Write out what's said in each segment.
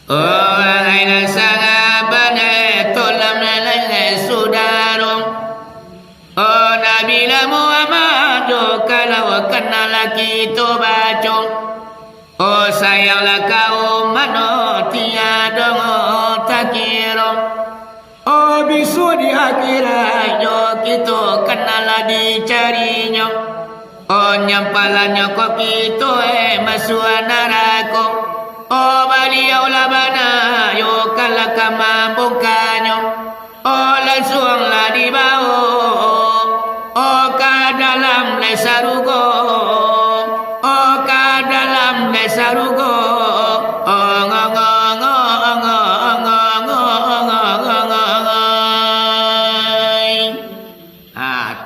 Oh aina sahabat tolam lalai saudara. Oh Nabi Muhammad kalau kenal kita baca. Oh sayanglah kau mano tiada tak kira. Oh bisu di akhiratnya kita kenal dicarinya. Oh nyampalannya kok kita masuk neraka. Oh beliaulah mana yo kalau kemampukannya. Oh langsunglah dibawa. Oh ke dalam lesarugo. Oh ke dalam lesarugo. Oh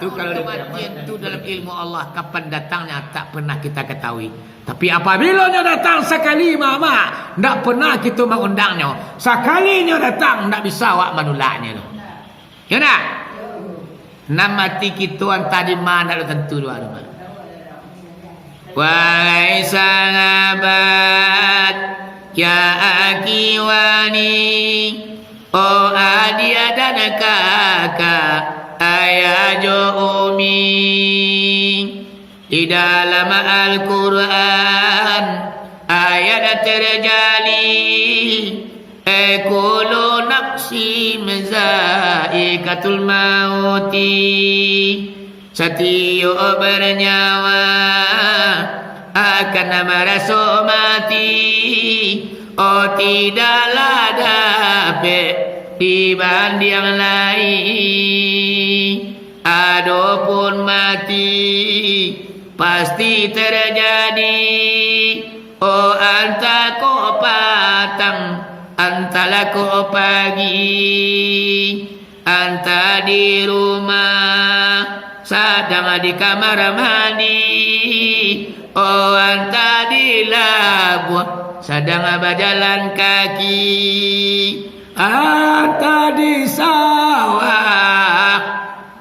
itu kalau kematian itu dalam ilmu Allah kapan datangnya tak pernah kita ketahui. Tapi apabila datang sekali mama, tak pernah kita mengundangnya. Sekalinya datang tak bisa awak menolaknya. Ya nak? Nama mati kita tadi mana tentu dua rumah. Wahai sahabat ya akiwani, oh adik dan kakak, ayah jo umi, di dalam Al-Quran ayat terjali kullu nafsi zaikatul mauti, setiap bernyawa akan merasa mati. Oh tidaklah dapat dibanding yang lain. Adapun mati pasti terjadi. Oh anta ko patang, antala ko pagi, anta di rumah sedang di kamar mandi. Oh anta di labuh sedang berjalan kaki, anta di sawah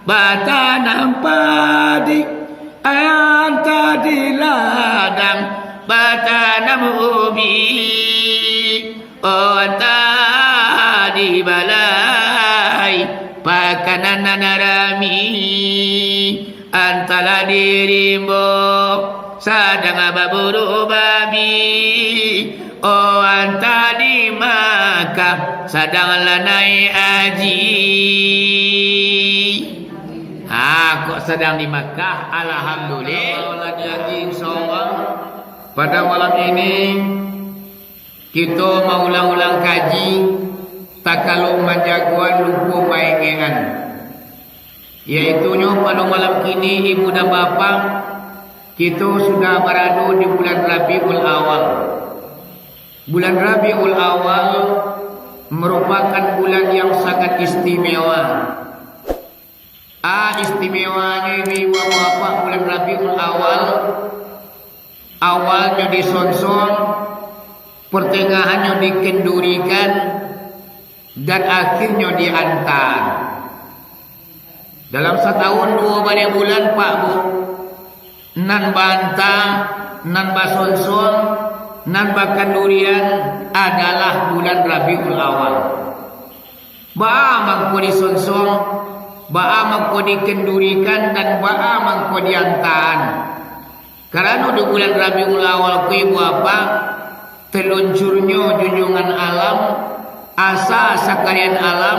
bertanam padi, anta di ladang bertanam ubi. Oh anta di balai pakanan rami, antara dirimu sedang berburu babi. Oh anta di Makkah sedang naik haji. Kok sedang di Makkah? Alhamdulillah lagi haji insyaallah. Pada malam ini kita mau ulang-ulang kaji takaluk menjaguan luku paengengan, yaitunya pada malam kini ibu dan bapa kita sudah berada di bulan Rabiul Awal. Bulan Rabiul Awal merupakan bulan yang sangat istimewa. Istimewanya ibu bapa bulan Rabiul Awal, awalnya disonsong, pertengahannya dikendurikan, dan akhirnya dihantar. Dalam setahun 2 bulan Pak Bu, nan bantah, nan basonsong, nan bakandurian adalah bulan Rabiul Awal. Ba'a mangko disonsong, ba'a mangko dikendurikan, dan ba'a mangko dihantar. Karena di bulan Rabiul Awal ku ibu apa teluncurnya junjungan alam, asa sekalian alam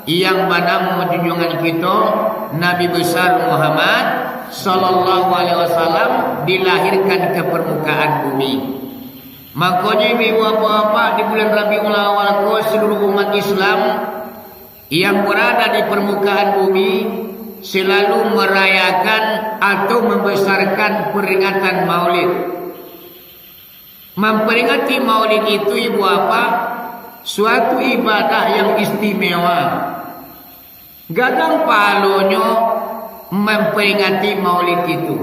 yang bernama junjungan kita Nabi besar Muhammad sallallahu alaihi wasallam dilahirkan ke permukaan bumi. Makanya ibu bapak di bulan Rabiul Awal ku seluruh umat Islam yang berada di permukaan bumi selalu merayakan atau membesarkan peringatan Maulid. Memperingati Maulid itu ibu apa? Suatu ibadah yang istimewa. Gadang palonyo memperingati Maulid itu.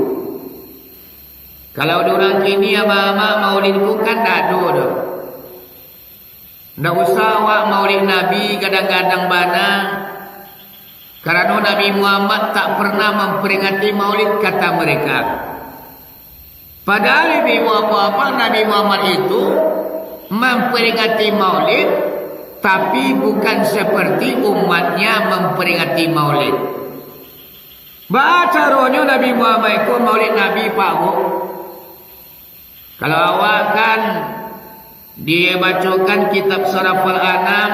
Kalau orang kini ya mama Maulid itu kan dado dah. Ndak usah wak Maulid Nabi kadang-kadang bana. Karena Nabi Muhammad tak pernah memperingati Maulid kata mereka. Padahal ibu apa Nabi Muhammad itu memperingati maulid, tapi bukan seperti umatnya memperingati maulid. Caranya Nabi Muhammad itu maulid Nabi Pak Bu. Kalau awak kan dia bacakan kitab Surah Al-An'am,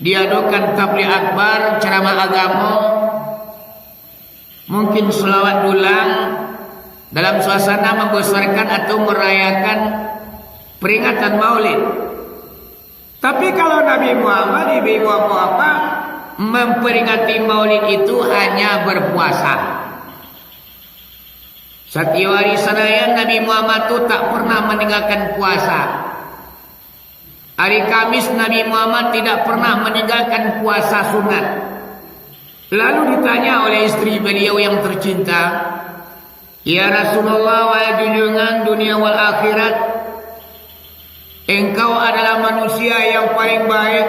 diadakan tabligh akbar, ceramah agama, mungkin selawat dulang dalam suasana membesarkan atau merayakan peringatan maulid. Tapi kalau Nabi Muhammad ibu apa memperingati maulid itu hanya berpuasa. Setiap hari senayan Nabi Muhammad itu tak pernah meninggalkan puasa. Hari Kamis Nabi Muhammad tidak pernah meninggalkan puasa sunat. Lalu ditanya oleh istri beliau yang tercinta, "Ya Rasulullah, wahai junjungan dunia wal akhirat, engkau adalah manusia yang paling baik,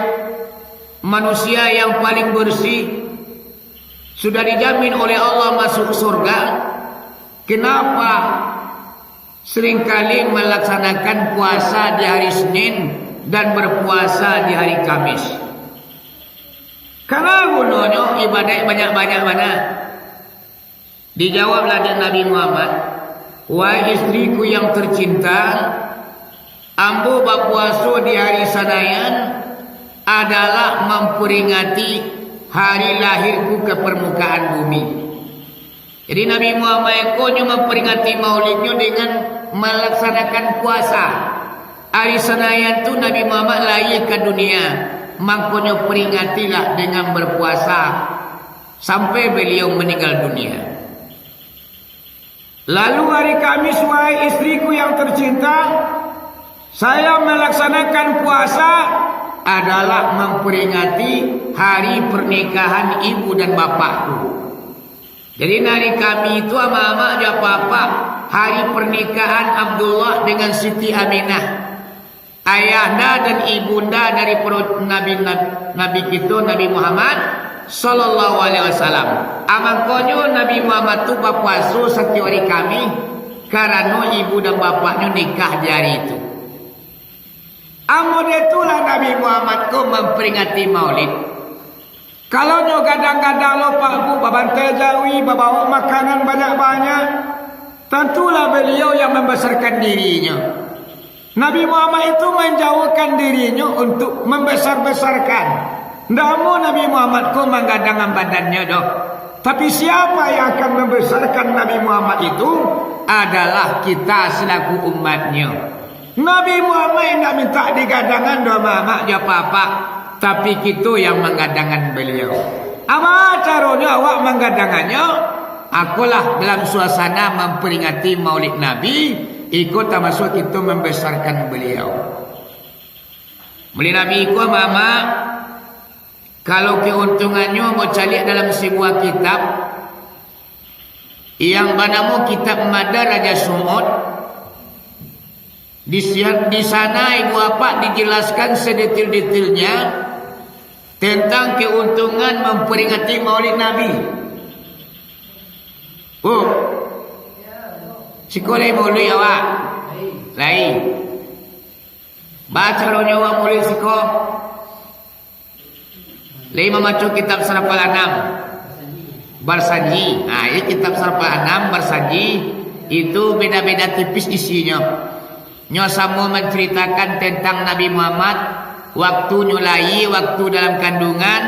manusia yang paling bersih, sudah dijamin oleh Allah masuk surga. Kenapa seringkali melaksanakan puasa di hari Senin dan berpuasa di hari Kamis?" Karena gunanya ibadah banyak-banyak mana? Dijawablah dan Nabi Muhammad, "Wahai istriku yang tercinta, ambo berpuasa di hari sanayan adalah memperingati hari lahirku ke permukaan bumi." Jadi Nabi Muhammad itu memperingati maulidnya dengan melaksanakan puasa. Hari sanayan itu Nabi Muhammad lahir ke dunia, makanya peringatilah dengan berpuasa sampai beliau meninggal dunia. Lalu hari Kamis, wahai istriku yang tercinta, saya melaksanakan puasa adalah memperingati hari pernikahan ibu dan bapakku. Jadi hari kami itu ama-ama aja papa, hari pernikahan Abdullah dengan Siti Aminah, ayahanda dan ibunda dari perut Nabi kita Nabi Muhammad sallallahu alaihi wasallam. Amakonyo Nabi Muhammad tu berpuasa setiap hari kami karena ibu dan bapaknya nikah di hari itu. Amode itulah Nabi Muhammad ku memperingati maulid. Kalau nyo kadang-kadang lo Pak Bu babantai jawi, bawa makanan banyak-banyak, tentulah beliau yang membesarkan dirinya. Nabi Muhammad itu menjauhkan dirinya untuk membesar-besarkan. Namun Nabi Muhammad ku menggadangkan badannya doh. Tapi siapa yang akan membesarkan Nabi Muhammad itu adalah kita selaku umatnya. Nabi Muhammad yang minta digadangan doh mama ya papa. Tapi kita yang menggadangkan beliau. Apa caranya awak menggadangannya? Akulah dalam suasana memperingati maulid Nabi, ikut termasuk kita membesarkan beliau. Maulid Nabi ikut mama, kalau keuntungannya mau cari dalam sebuah kitab yang bernama Kitab Madar Raja Sumut. Di sana ibu bapak dijelaskan sedetil-detilnya tentang keuntungan memperingati maulid Nabi. Oh, sekolah maulid awak lain. Baca rohnya awak maulid sekolah. Lain membaca kitab Surah Al-An'am bersaji. Nah, ini kitab Surah Al-An'am bersaji itu beda-beda tipis isinya. Nyo sama menceritakan tentang Nabi Muhammad, waktu nyulai, waktu dalam kandungan,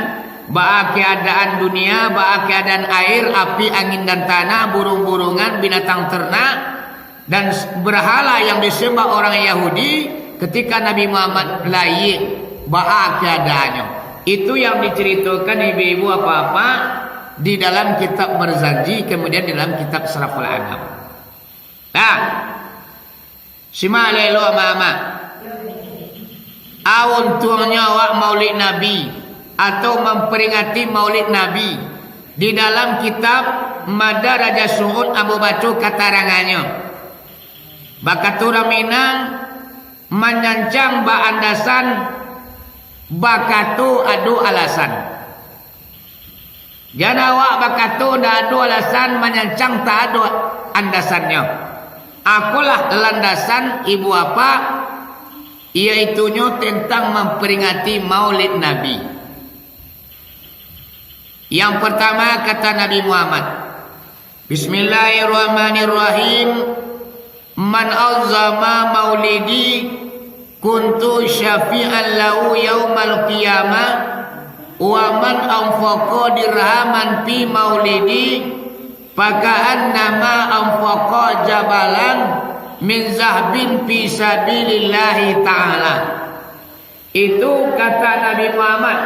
ba'a keadaan dunia, ba'a keadaan air, api, angin dan tanah, burung-burungan, binatang ternak, dan berhala yang disembah orang Yahudi ketika Nabi Muhammad lahir, ba'a keadaannya. Itu yang diceritakan ibu-ibu apa-apa di dalam kitab Berzaji, kemudian di dalam kitab Surah Al-An'am. Nah, simak lelo ama-ama. Untungnya awak maulid Nabi atau memperingati maulid Nabi di dalam kitab Madar Raja Suud Abu Batu katarangannya. Bakatura Minang menyancang baandasan bakatu adu alasan. Jangan awak bakatu dah adu alasan menyancang tak adu andasannya. Akulah landasan ibu apa iaitunya tentang memperingati Maulid Nabi. Yang pertama kata Nabi Muhammad, Bismillahirrahmanirrahim, man azzama maulidi kuntu syafi'an lahu yaumal qiyamah wa man anfaqa dirhaman fi maulidi faka'annama anfaqa jabalan min zahbin fi sabilillahi ta'ala. Itu kata Nabi Muhammad.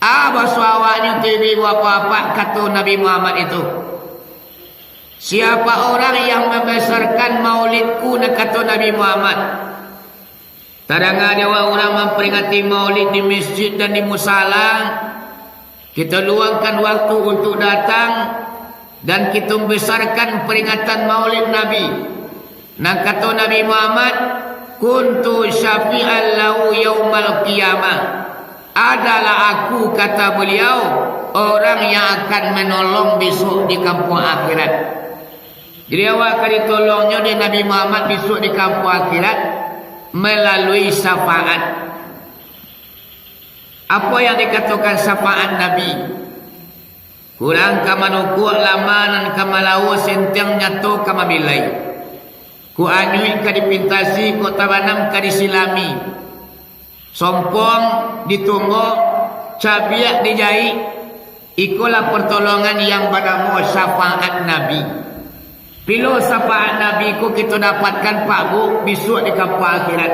Bahasa TV apa-apa kata Nabi Muhammad itu. Siapa orang yang membesarkan maulidku, nak kata Nabi Muhammad. Tadang ada orang memperingati maulid di masjid dan di musala. Kita luangkan waktu untuk datang dan kita membesarkan peringatan maulid Nabi. Nak kata Nabi Muhammad, kuntu syafi'an lahu yaumal qiyamah. Adalah aku, kata beliau, orang yang akan menolong besok di kampung akhirat. Jadi awak akan ditolongnya di Nabi Muhammad besok di kampung akhirat melalui syafaat. Apa yang dikatakan syafaat Nabi? Kurang kamanukuk lamanan kamalau sentiang nyato kamabilai. Ku anyui ka dipintasi, ku tabanam ka disilami. Sompong ditunggu, cabiak dijahit. Ikulah pertolongan yang bernama syafaat Nabi. Bila syafaat Nabi ku kita dapatkan Pak Bu besok di kampung akhirat.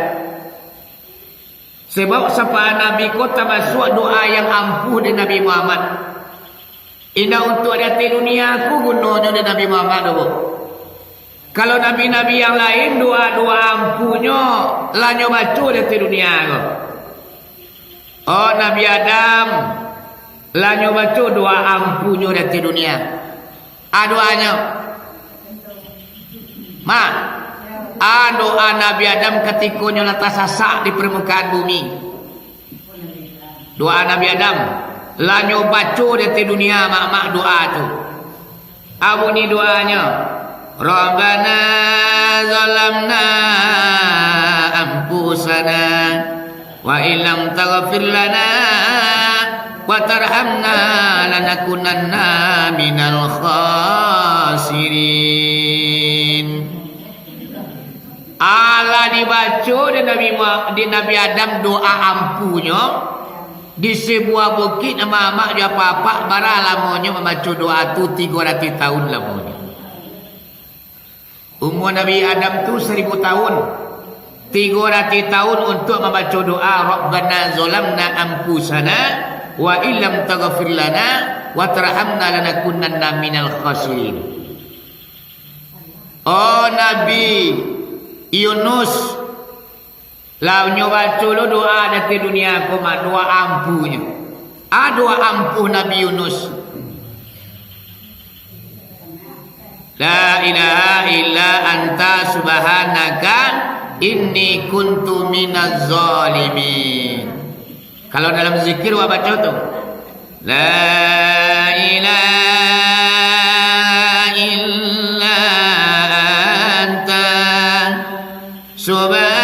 Sebab syafaat Nabi ku termasuk doa yang ampuh di Nabi Muhammad. Indah untuk ada di dunia aku gunanya di Nabi Muhammad tu. Kalau Nabi-Nabi yang lain doa-doa ampuhnya lanyo baca di dunia tu. Oh Nabi Adam lanyo baca doa ampuhnya di dunia. Doanya doa Nabi Adam ketika nyonya sasak di permukaan bumi. Doa Nabi Adam lanyo baca di dunia mak doa tu. Abu ni doanya, Rabbana zalamna anfusana wa illam taghfir lana wa tarhamna lanakunanna minal khasirin. Allah dibaca di Nabi Adam doa ampuhnya di sebuah bukit nama mak dia apa-apa bara lamonnya membaca doa tu 300 tahun lamonnya. Umur Nabi Adam tu 1000 tahun. 300 tahun untuk membaca doa Rabbana zalamna anfusana wa illam taghfir lana wa tarhamna lanakunanna minal khasirin. Oh Nabi Yunus launyo baca lo doa di dunia aku mak doa ampuhnya. Doa ampuh Nabi Yunus. La ilaha illa anta subhanaka inni kuntu minaz zalimin. Kalau dalam zikir wa baca tu la ilaha illa anta subhanaka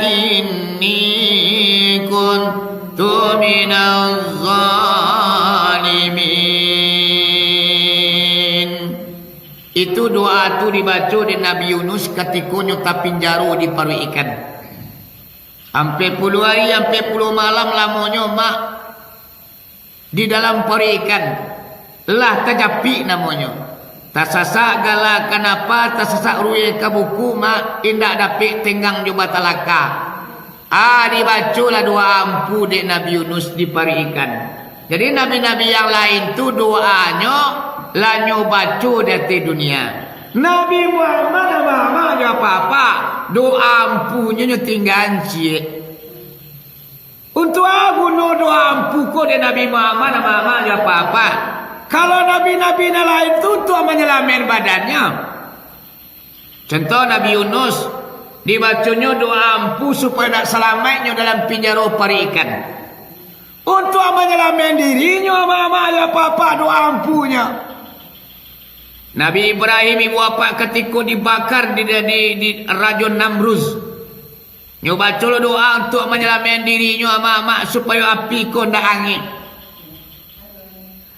inni kuntu minaz zalimin. Itu doa tu dibaca di Nabi Yunus ketika nyota pinjaru di paru ikan. Hampir 10 hari, hampir 10 malam lamonyo mak di dalam paru ikan. Lah terjapi namanya. Tak sasak galak kenapa, tak sasak ruye ke buku mak indak dapik tenggang juga talaka. Dibacalah doa ampuh di Nabi Yunus di paru ikan. Jadi nabi-nabi yang lain tu doanya lanyo baca dari dunia. Nabi Muhammad apa apa-apa doa ampuhnya tinggal cik. Untuk aku no doa ampuh ko dari Nabi Muhammad apa-apa. Kalau nabi-nabi lain tu menyelamatkan badannya. Contoh Nabi Yunus dibacanya doa ampuh supaya tak selamatnya dalam pinjaro pari ikan. Untuk menyelamatkan dirinya apa-apa doa ampuhnya. Nabi Ibrahim ibu bapa ketika dibakar di Rajun Namruz. Nyoba baca doa untuk menyelamatkan dirinya mak supaya api ko ndak angin.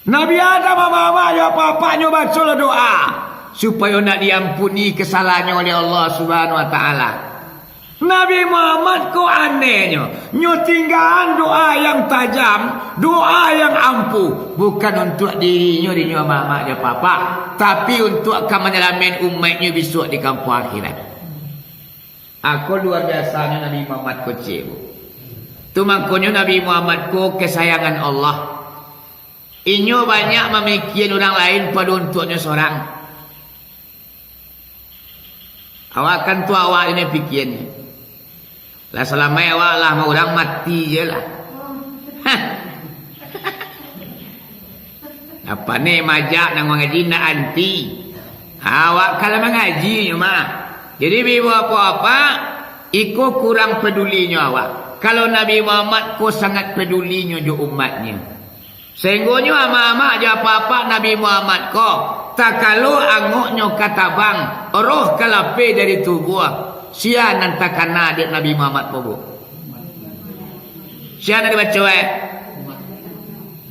Nabi Adam mak ya papa nyoba baca doa supaya nak diampuni kesalahannya oleh Allah Subhanahu wa taala. Nabi Muhammad ko anehnya, tinggalan doa yang tajam, doa yang ampuh, bukan untuk dirinya mak ya papa, tapi untuk akan menyelamatkan umatnya besok di kampung akhirat. Aku luar biasanya Nabi Muhammad ko cik. Tu makanya Nabi Muhammad ko kesayangan Allah. Inyo banyak memikirkan orang lain pada untuknya seorang. Awak kan tu awak ini fikirnya. Lah selama awak lah mau orang mati je lah. Apa ni majak nang mengaji nak anti. Awak kalau mengaji mah. Jadi bibu apa-apa iko kurang pedulinya awak. Kalau Nabi Muhammad ko sangat pedulinya jo umatnya. Sehinggonya ama-ama aja apa-apa Nabi Muhammad ko. Tak kalau angoknya kata bang roh kalape dari tubuh. Sia nanti kena adik Nabi Muhammad pobo. Sia nanti baca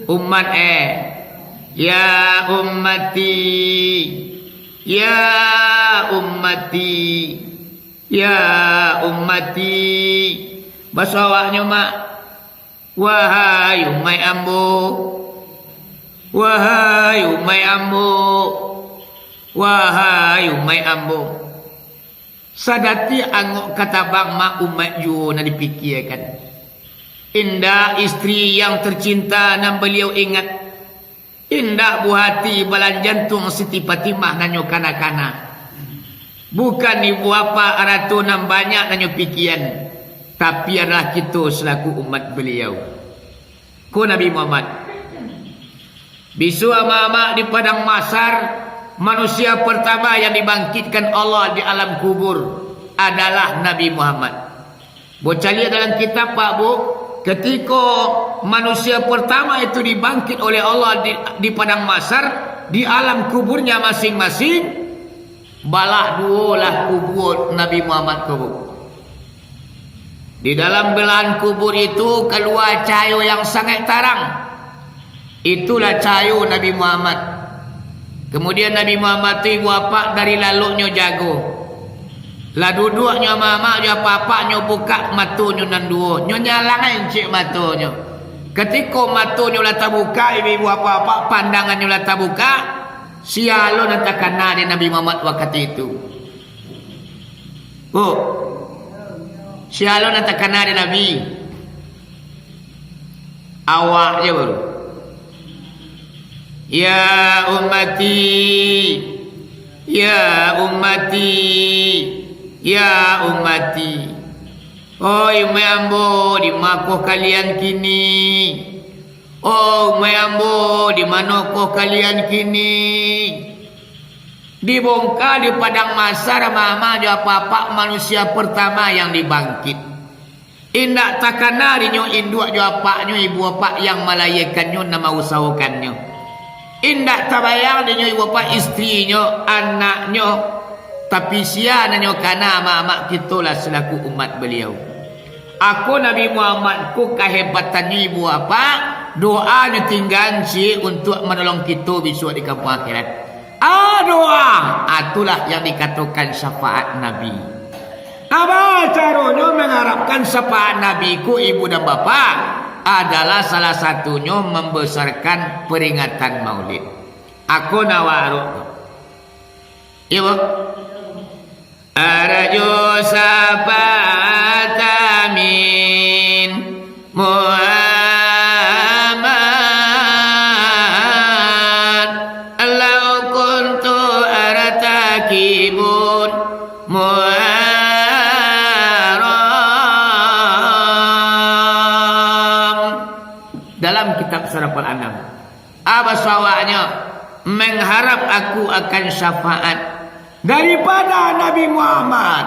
umat ya ummati ya ummati ya ummati. Bahasa awaknya mak wahai umai ambo wahai umai ambo wahai umai ambo. Sadati angok kata bang mak umat ju na dipikirkan. Indah istri yang tercinta nan beliau ingat. Indah buah hati balan jantung Siti Fatimah nanyo kana-kana. Bukan ibu apa aratu nan banyak nanyo pikiran. Tapi adalah kita selaku umat beliau. Ko Nabi Muhammad. Bisu ama-ama di padang mahsyar. Manusia pertama yang dibangkitkan Allah di alam kubur adalah Nabi Muhammad. Bocah lihat dalam kitab Pak Bu, ketika manusia pertama itu dibangkit oleh Allah di padang mahsyar, di alam kuburnya masing-masing, balah duolah kubur Nabi Muhammad kubur. Di dalam belahan kubur itu keluar cahaya yang sangat terang. Itulah cahaya Nabi Muhammad. Kemudian Nabi Muhammad tu ibu apa dari laluknya jago. Lah duduknya mama dia papaknya buka matunya nan dua. Nyo nyalang encik matunya. Ketika matunya lah terbuka ibu apa pandangannya lah terbuka, sialo nanti kena di Nabi Muhammad waktu itu. Oh. Sialo nanti kena di Nabi. Awak je baru. Ya ummati ya ummati ya ummati. Oh umayambo di makoh kalian kini. Oh umayambo di mana koh kalian kini. Dibongkar di padang mahsyar mama dia papa manusia pertama yang dibangkit. Indak takana rinyo induk jo apaknyo ibu apak yang malayakannya nama usahakannya. Indak tabayang dengan ibu bapa istrinya, anaknya, tapi siananya karena mak-mak kita lah selaku umat beliau. Aku Nabi Muhammad ku kehebatannya ibu bapa, doanya tinggal si untuk menolong kita besok di kampung akhirat. Doa, itulah yang dikatakan syafaat Nabi. Apa caranya mengharapkan syafaat Nabi ku ibu dan bapa? Adalah salah satunya membesarkan peringatan Maulid. Aku nawaru. Ibu. Arju sabat amin Muhammad. Allahu kuntu aratakibun Muhammad. Dalam kitab surah Al-An'am, apa sawahnya mengharap aku akan syafaat daripada Nabi Muhammad.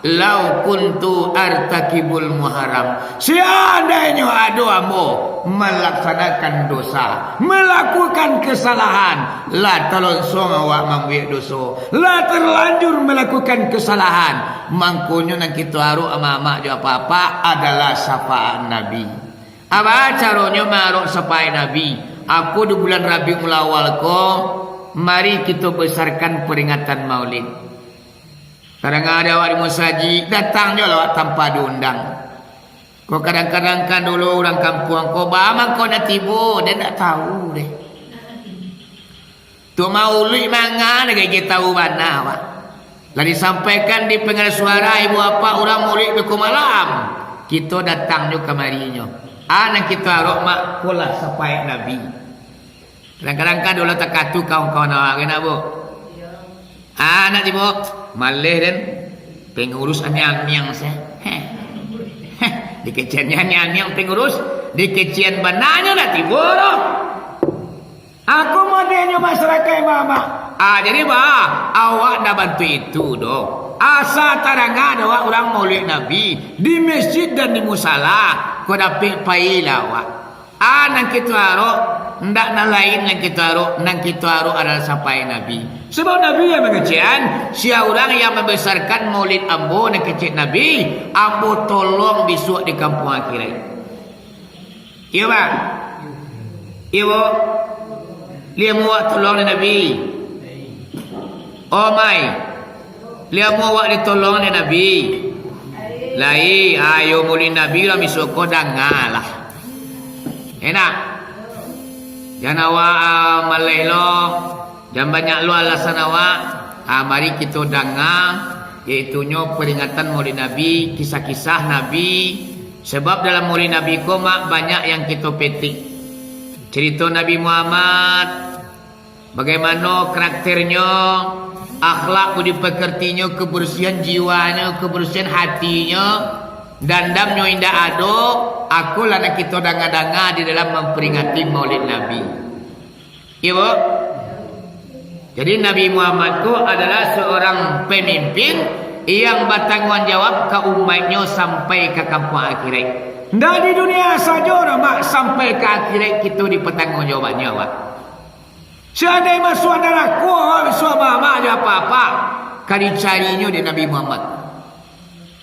lau kuntu artakibul muharram, seandainya ada ambo melaksanakan dosa, melakukan kesalahan, la terlangsung awak membuat dosa, la terlanjur melakukan kesalahan, mangkonyo nang kita haru ama-ama jo apa-apa adalah syafaat Nabi. Apa caranya maruk syafaat Nabi? Aku di bulan Rabiul Awal ko, mari kita besarkan peringatan Maulid. Kadang ada awak di musaji, datang je lawak tanpa diundang. Kau kadang-kadang kan dulu orang kampung kau bama kau nak tiba, dia tak tahu deh. Tu Maulid manga dia kita tahu mana awak. Lah disampaikan di pengeras suara ibu apa orang Maulid beku malam. Kita datang je kamarinya. Anak kita arok mak pola sampai Nabi. Kadang-kadang kan dulu tak katu kawan-kawan awak kena bu. Anak tiba malih dan pengurus anyang-anyang saya. Di kecian anyang-anyang pengurus, di kecian bananya dah tiba doh. Aku modelnya masyarakat mama. Jadi awak dah bantu itu doh. Asa taranga ada orang Maulid Nabi di masjid dan di musala. Kau dapat pailah awak. Nang kita arok ndak na lain nang kita arok adalah sampai Nabi. Sebab Nabi yang mengecian, siapa orang yang membesarkan Maulid ambo nang kecil Nabi, ambo tolong besok di kampung akhirat. Iya bang? Iya bu? Dia muak tolong Nabi. Oh my, dia muak ditolong Nabi. Lai, ayo Maulid Nabi lah besok kau dengarlah. Enak. Jangan awak malih lo, jangan banyak lo alasan awak. Mari kita dengar, iaitunya peringatan Maulid Nabi, kisah-kisah Nabi. Sebab dalam Maulid Nabi ko mak banyak yang kita petik. Cerita Nabi Muhammad, bagaimana karakternya, akhlak budi pekertinya, kebersihan jiwanya, kebersihan hatinya. Dandamnya indah ado, aku lah nak kita danga-danga di dalam memperingati Maulid Nabi. Iya bu? Jadi Nabi Muhammad itu adalah seorang pemimpin yang bertanggung jawab ke umatnya sampai ke kampung akhirat. Tidak di dunia saja orang sampai ke akhirat kita dipertanggung jawabannya awak. Seandainya masuk adalah kuah suama ada apa-apa, kali carinya di Nabi Muhammad.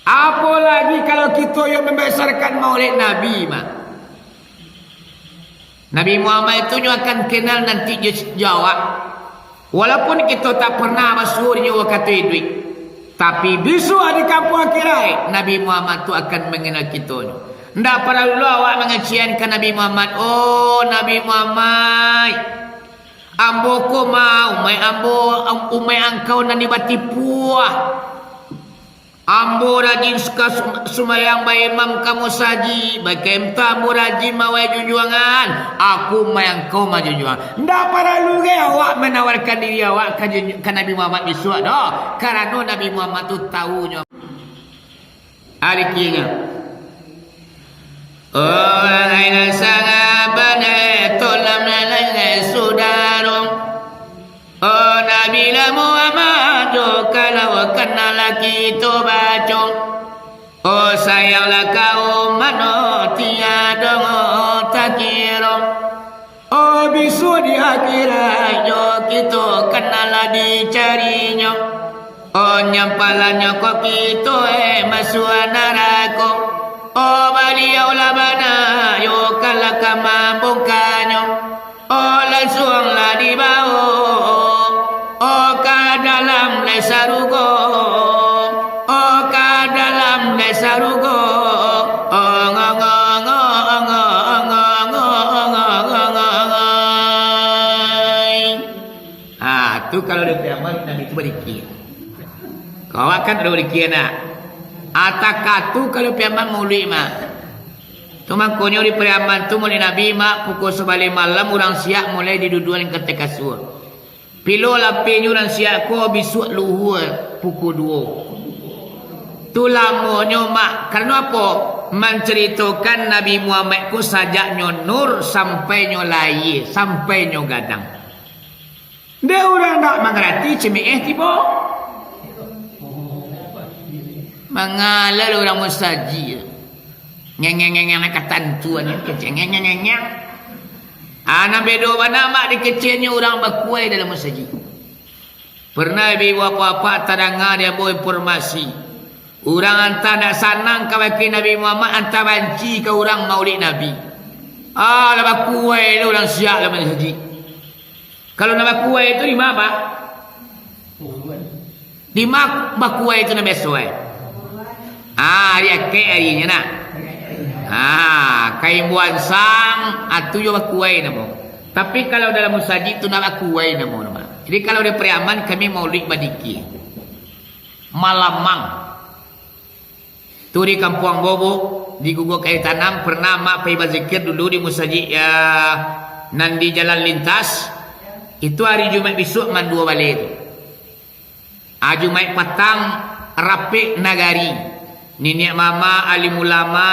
Apalagi kalau kita yang membesarkan Maulid Nabi mah. Nabi Muhammad itu akan kenal nanti jawab. Walaupun kita tak pernah masuknya waktu duit, tapi besok di kampung akhirat Nabi Muhammad itu akan mengenal kita. Tidak perlu awak mengeciankan Nabi Muhammad. Oh Nabi Muhammad, ambo ko mau, umai angkau nani bati puah. Ambo rajin suka sumayang bayi imam kamu saji, bagai ambo rajin mawai junjungan. Aku mayang kau maju junjungan. Ndak perlu ke awak menawarkan diri awak ke Nabi Muhammad besok dah. Karena Nabi Muhammad tu tahunya. Alikinya. Oh lain sangat benar tolam lain sudarung. Oh Nabi Muhammad kalau kenal lagi tu baca. Oh sayanglah kau mano tiada tak kira. Oh bisu di akhirat yo kita kenal dicarinya. Oh nyampalannya kok kita masuk neraka. Oh beliau lah bana yo kalau kamambungkannya. Oh langsunglah dibawa. Oh ka dalam lesarugo. Oh ka dalam lesarugo. Oh tu kalau dia beramal Nabi itu berikir. Kau akan ada berikir nak. Atakatu kalau beramal Maulid mak. Tu makanya di beramal tu mulai Nabi mak pukul 9 malam orang siap mulai diduduan ketika kasur. Pilo lapi nyuran siap ko besok luhur pukul 2. Tu lamanya mak. Karena apa? Menceritakan Nabi Muhammad ku sajaknya nur sampainya lahir, sampainya gadang. Dia orang tak mengerti cemeh tiba. Mengalah orang mustajib. Ngeng-ngeng-ngeng katan tuan keceng ngeng-ngeng-ngeng. Anak bedo mana mak dikecilnya orang berkuai dalam masjid. Pernah ibu apa-apa terangah dia bawa informasi. Orang hantar nak sanang kawaki Nabi Muhammad hantar banci ke orang maulid Nabi. Lah berkuai dia orang siap dalam masjid. Kalau nak berkuai itu di mana pak? Di mana berkuai itu nak besok dia kek harinya nak. Kain buan sang atu yo bakuai namo. Tapi kalau dalam musajid tu nak bakuai namo nama. Jadi kalau di Priaman kami maulid badiki. Malamang. Tu di Kampung Bobo di Gugu Kayu Tanam pernah mak pai berzikir dulu di musajid nan di jalan lintas. Itu hari Jumat besok man 2 balik. Jumat petang Rapik Nagari. Nenek mama, alim ulama,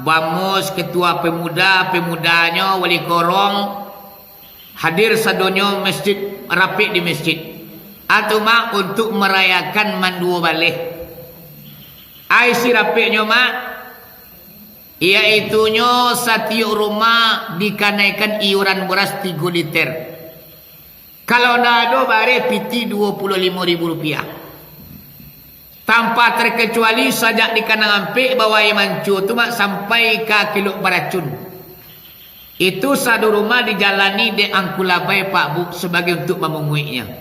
bamus, ketua pemudanya, wali korong, hadir sadonyo masjid, Rapik di masjid. Atau mak untuk merayakan manduo balik. Aisi Rapiknya mak, iaitunya setiap rumah dikanaikan iuran beras 3 liter. Kalau nado bare piti 25.000 rupiah. Tanpa terkecuali sajak di kanang ampik bawa mancu tu mak sampai ke kilo beracun. Itu satu rumah dijalani di Angkulabai Pak Bu sebagai untuk memunguinya.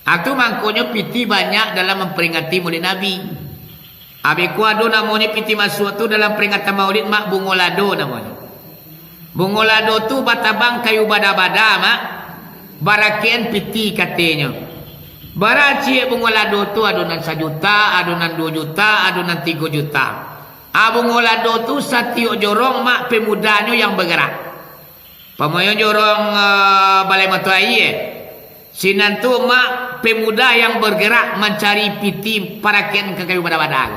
Itu mangkonya piti banyak dalam memperingati maulid Nabi. Abiku ada namanya piti masuk tu dalam peringatan maulid mak bungolado namanya. Bungolado tu batabang kayu bada-bada mak. Barakian piti katanya. Baraci bungolado tu adonan 1 juta, adonan 2 juta, adonan 3 juta. Bungolado tu setiap jorong mak pemudanya yang bergerak. Pamoyo jorong balai matuai sinan tu mak pemuda yang bergerak mencari piti parakian ke kayu bada-bada.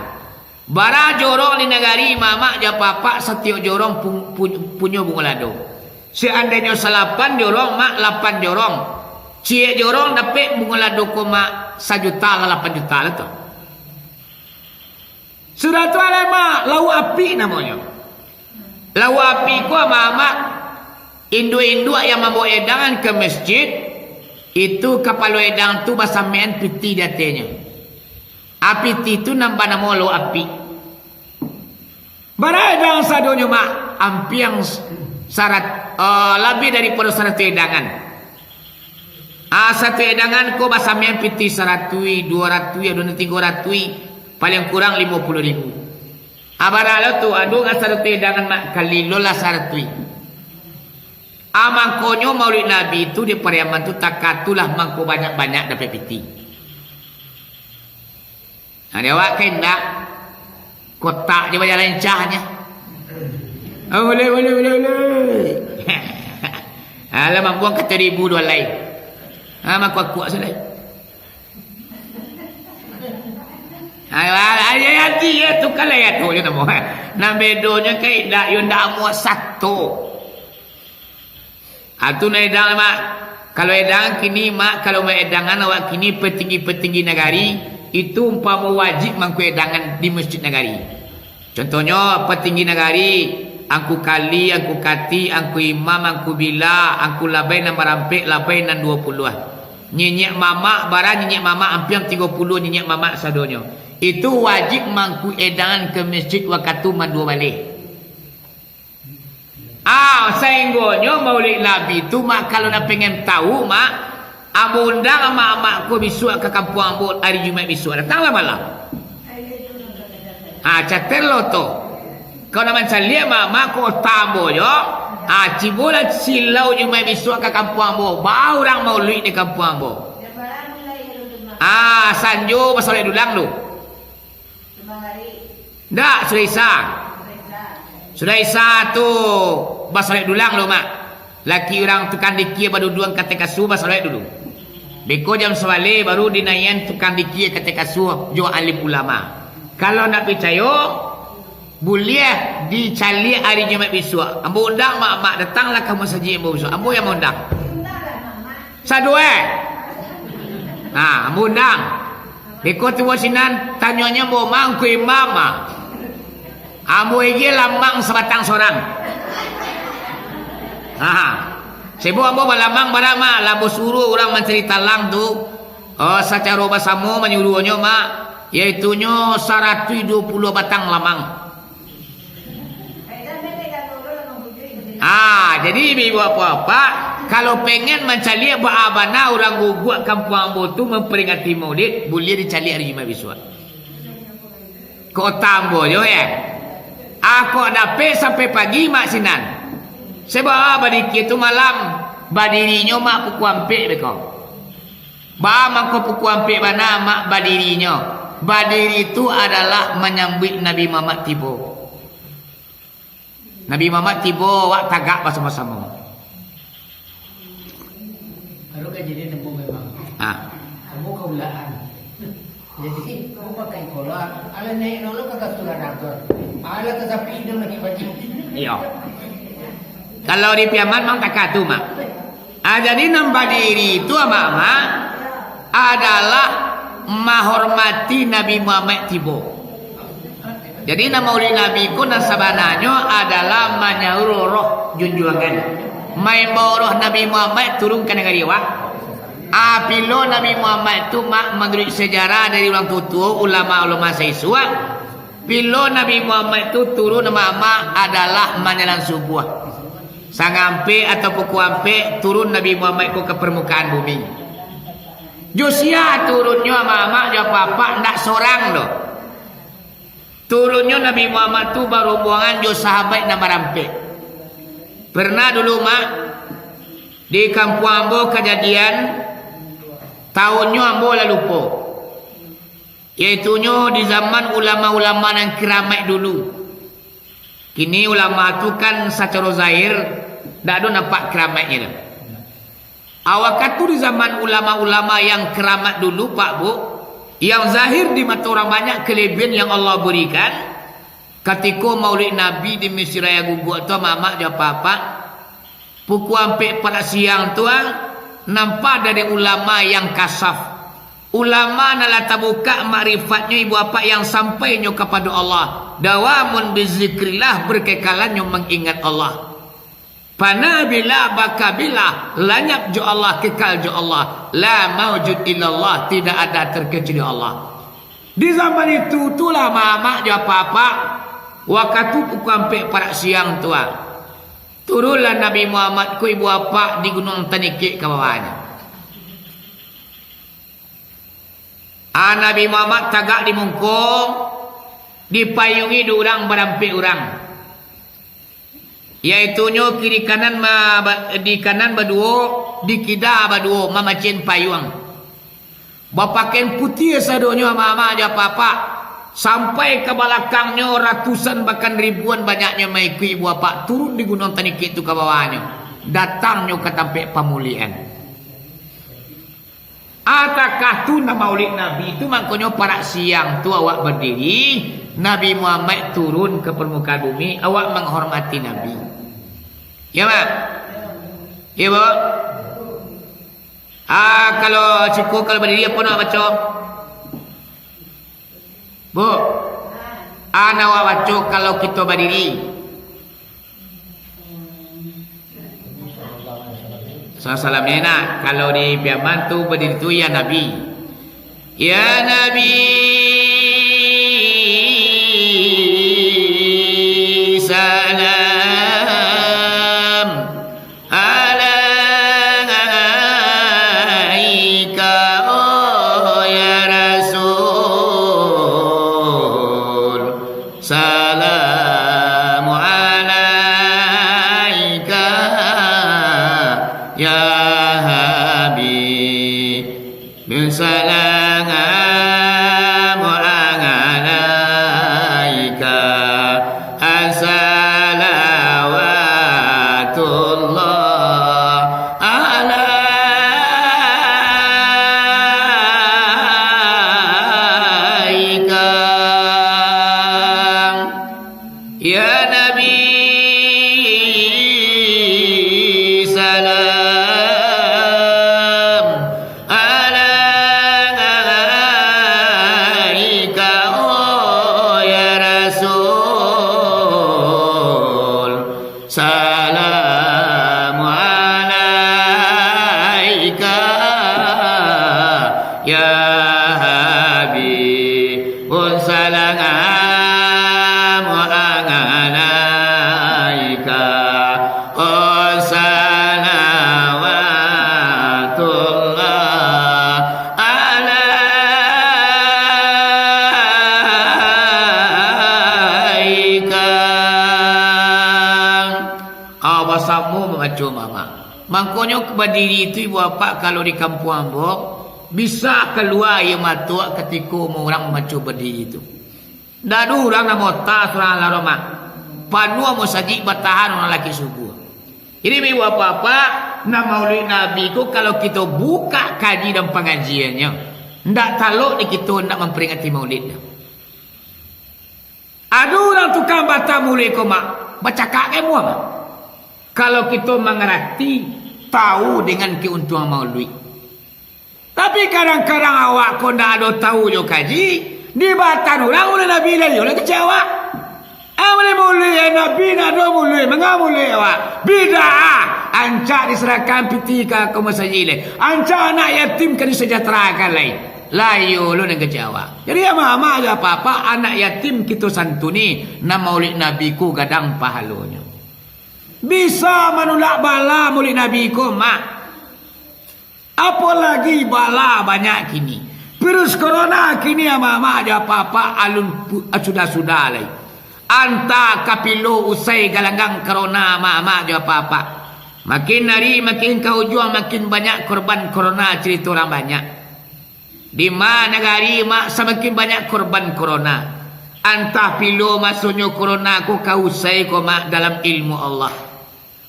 Bara jorong di negari mamak japapak setiap jorong punya bungolado. Seandainya 8 jorong mak 8 jorong. Cie jorong dapat bungolado koma 1 juta lah 8 juta lah tu. Sudah tu ada mak lau api namanya. Lau api ku mak induk-induk yang membawa edangan ke masjid itu kapal edang tu basamean piti datanya. Api itu nambah nama lau api. Beredang sadonya mak ampiang syarat lebih daripada 100 edangan. 1 edangan ko basamean piti 100, 200, adonan 300, paling kurang 50.000. Abaralo tu adu ngan 100 edangan mak kali lola 100. Mangkonyo maulid Nabi itu di Pariaman tu takatulah mangko banyak-banyak dapat piti. Dia awak kendak kotak je banyak lencahnya. Boleh. Alah mambuang kata 1,000 dua lain. Mak kuat selai. Hati ya tu kalau ya tu je nama. Nam bedonya kai dak yo ndak mu satu. Atu na edang mak. Kalau edang kini mak kalau mau edangan awak kini petinggi-petinggi negari itu umpama wajib mangku edangan di masjid negari. Contohnya petinggi negari angku kali, angku kati, angku imam, angku bila, angku labai nan barampik, labai nan 20-an. Nyenyek mamak, barang nyenyek mamak hampir 30 nyenyek mamak sadonyo. Itu wajib mangku edangan ke masjid waktu mandu balik. Sainggonyo maulid Nabi tu mak kalau nak pengen tahu mak, abu undang mak-makku besok ke kampung Ambon hari Jumat besok. Datanglah malam. Catel lo tu. Kau nak macam lihat mak ko tambo yo. Cibulan silau Jumat besok ke kampung Ambon. Bau orang maulid di kampung Ambon. Sanjo pasal dulang lu. Dak sudah isa. Sudah isa tu pasal dulang lu mak. Laki orang tukang dikir baru duang kata kasu pasal dulu. Beko jam sewale baru dinayan tukang dikir kata kasu jo alim ulama. Kalau nak percaya boleh dicari hari Jumat besok. Ambo undang mak datanglah ke masjid ambo besok. Ambo yang undang. Sadue. Ambo undang. Diko tua sinan tanyanya mau mangkui mama. Ambo iki lamang sebatang sorang. Sebu ambo balamang barama labo suruh orang mencerita lang tu. Oh secara bahasamu menyuruhnya mak yaitunya 120 batang lamang. Jadi ibu apa-apa kalau pengen mencari abana orang guguk kampung ambo tu memperingati maulid boleh dicari hari Jumat besok. Kota ambo yo ya. Aku dapat sampai pagi mak sinan. Sebab badiki tu malam badirinya mak puku ampek beko. Ba mak puku ampek bana mak badirinya. Badiri itu adalah menyambut Nabi Muhammad tiba. Nabi Muhammad tiba wak tagak bersama-sama. Kalau kejadian nemu memang. Kamu kaulaan. Jadi kamu pakai kolar. Ala naik nolo kagak surat dagor. Ala kesapi hidung lagi baju. Iya. Kalau di Piaman mang tak tu mak. Jadi nambah diri itu ama adalah menghormati Nabi Muhammad tiba. Jadi nama uli Nabi ku nasabananya adalah menyuruh roh junjungan. Mai roh Nabi Muhammad turun ke negeri wa. Apilo Nabi Muhammad itu mak menurut sejarah dari orang tua ulama-ulama sesuai. Pilo Nabi Muhammad itu turun nama adalah menjalan subuh. Sangampe atau pukuampe turun Nabi Muhammad ku ke permukaan bumi. Josia turunnya mama jawab apa ndak sorang loh. Turunnya Nabi Muhammad tu baru buangan jo sahabat nama rampe. Pernah dulu mak di kampung ambo kejadian tahunnya ambo lalu lupa. Yaitunya di zaman ulama-ulama yang keramat dulu. Kini ulama tu kan secara zahir tak ada nampak keramatnya. Awak tu di zaman ulama-ulama yang keramat dulu Pak Bu. Yang zahir di mata orang banyak kelebihan yang Allah berikan. Ketika maulid Nabi di Mesir Raya Guguk tu mamak dia apa-apa. Pukul hampir pada siang tu nampak dari ulama yang kasaf. Ulama nala tabuka makrifatnya ibu apa yang sampainya kepada Allah. Dawamun bizikrillah berkekalannya mengingat Allah. Pana bila baka bila lanyap jo Allah kekal jo Allah la maujud illallah tidak ada terkecuali Allah. Di zaman itu itulah mama dia apa-apa waktu sampai pada siang tua. Turunlah Nabi Muhammad ku ibu apa di Gunung Tanikik ke bawahnya. Nabi Muhammad tagak di mungkung dipayungi diurang berampi urang. Yaitunya kiri kanan di kanan berdua, di kida berdua mamacin payung. Bapakin putih sadonya mama aja papa sampai ke belakangnya ratusan bahkan ribuan banyaknya maiku ibu bapak turun di Gunung Tanikik itu ke bawahnya. Datangnya ke tempat pemulihan. Atakah tu nama maulid Nabi itu makanya pada siang tu awak berdiri Nabi Muhammad turun ke permukaan bumi awak menghormati Nabi. Ya mak? Ya bu? Kalau cikgu kalau berdiri apa nak baca? Bu? Nak baca kalau kita berdiri. Salam nak kalau di Piaman tu berdiri tu ya Nabi. Ya Nabi salam alaika oh ya Rasul salam alaika ya Habib salam salamu alaika salawatullah alaika. Awasamu mengacu mama. Makanya berdiri itu ibu bapa kalau di kampung Ambok bisa keluar yang matua ketika orang macu berdiri itu. Dah ada orang nak mota surah laroma. Panua mau saji bertahan orang laki subuh. Jadi ibu bapa nak maulid Nabi ku kalau kita buka kaji dan pengajiannya, ndak taluk di kita nak memperingati maulid. Ada orang tukang baca maulid ku mak baca kakek mua mak. Kalau kita mengerti, tahu dengan keuntungan maulid. Tapi kadang-kadang awak kau tak ada tahu jo kaji, di batan orang oleh Nabi lain, oleh kecewa. Oleh mulai Nabi nak ada mulai, mengamulai awak. Bid'ah, ancak diserahkan pitika ke masjid, ancak anak yatim kan disejahterakan lain. Layu lu nak kecewa. Jadi ama-ama ada apa-apa anak yatim kita santuni, nama maulid Nabi ku gadang pahalanya. Bisa menolak bala murid Nabi ku mak. Apalagi bala banyak kini. Virus corona kini ama-ama ada apa-apa alun sudah-sudah lagi. Anta kapilo usai galanggang corona ama-ama ada apa-apa. Makin hari makin kau jual makin banyak korban corona cerita orang banyak. Di mana negari mak semakin banyak korban corona. Anta pilo masuknya corona ku kau usai ku mak dalam ilmu Allah.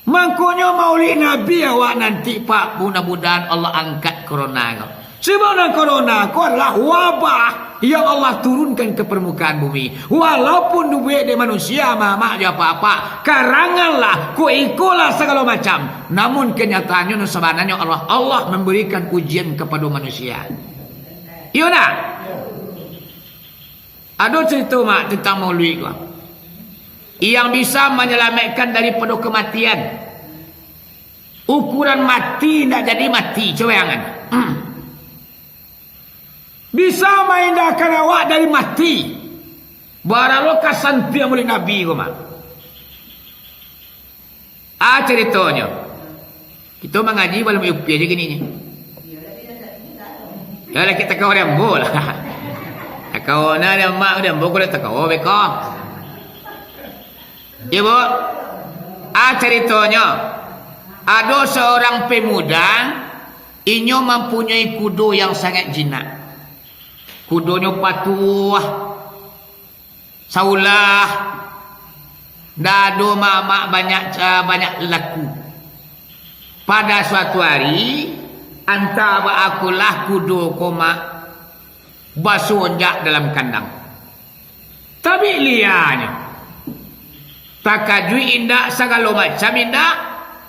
Makanya maulid Nabi awak nanti pak mudah-mudahan Allah angkat corona kau. Sebenarnya corona kau adalah wabah yang Allah turunkan ke permukaan bumi. Walaupun duit di manusia mama aja apa-apa, karanganlah, ku ikulah segala macam. Namun kenyataannya sebenarnya Allah memberikan ujian kepada manusia. Iya nak? Ada cerita mak tentang maulid kau. Yang bisa menyelamatkan daripada kematian. Ukuran mati tidak jadi mati. Coba jangan. Bisa mengindahkan awak dari mati. Barang kasanti yang boleh Nabi kau mak. Ceritanya. Kita mengaji belum upi aja gini. Ya lah kita kau orang bola. Kau nak ada mak ada bola tak kau beko. Ibu, ceritanya ada seorang pemuda inyo mempunyai kudo yang sangat jinak. Kudonya patuh, saulah, dado mama banyak laku. Pada suatu hari, antara akulah kudo koma basonjak dalam kandang. Tapi lianya. Takajui indah segala macam indah,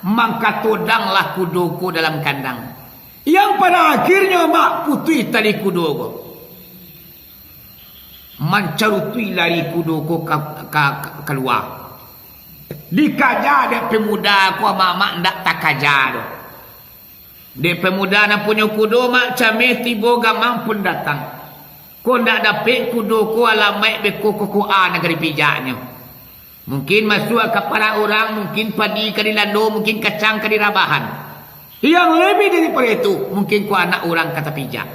maka tudanglah kudoku dalam kandang. Yang pada akhirnya mak putih tali kudoku. Mencarutui lari kudoku keluar. Dikaja ada pemuda aku mak ndak tak kaja do. Dia pemuda nak punya kudo mak cameh tiba gamang pun datang. Ko ndak dapat kudoku alamai beko kokoa negeri pijaknya. Mungkin masuk kepada orang, mungkin padi ke di lando, mungkin kacang ke di rabahan. Yang lebih daripada itu, mungkin ku anak orang kata pijak.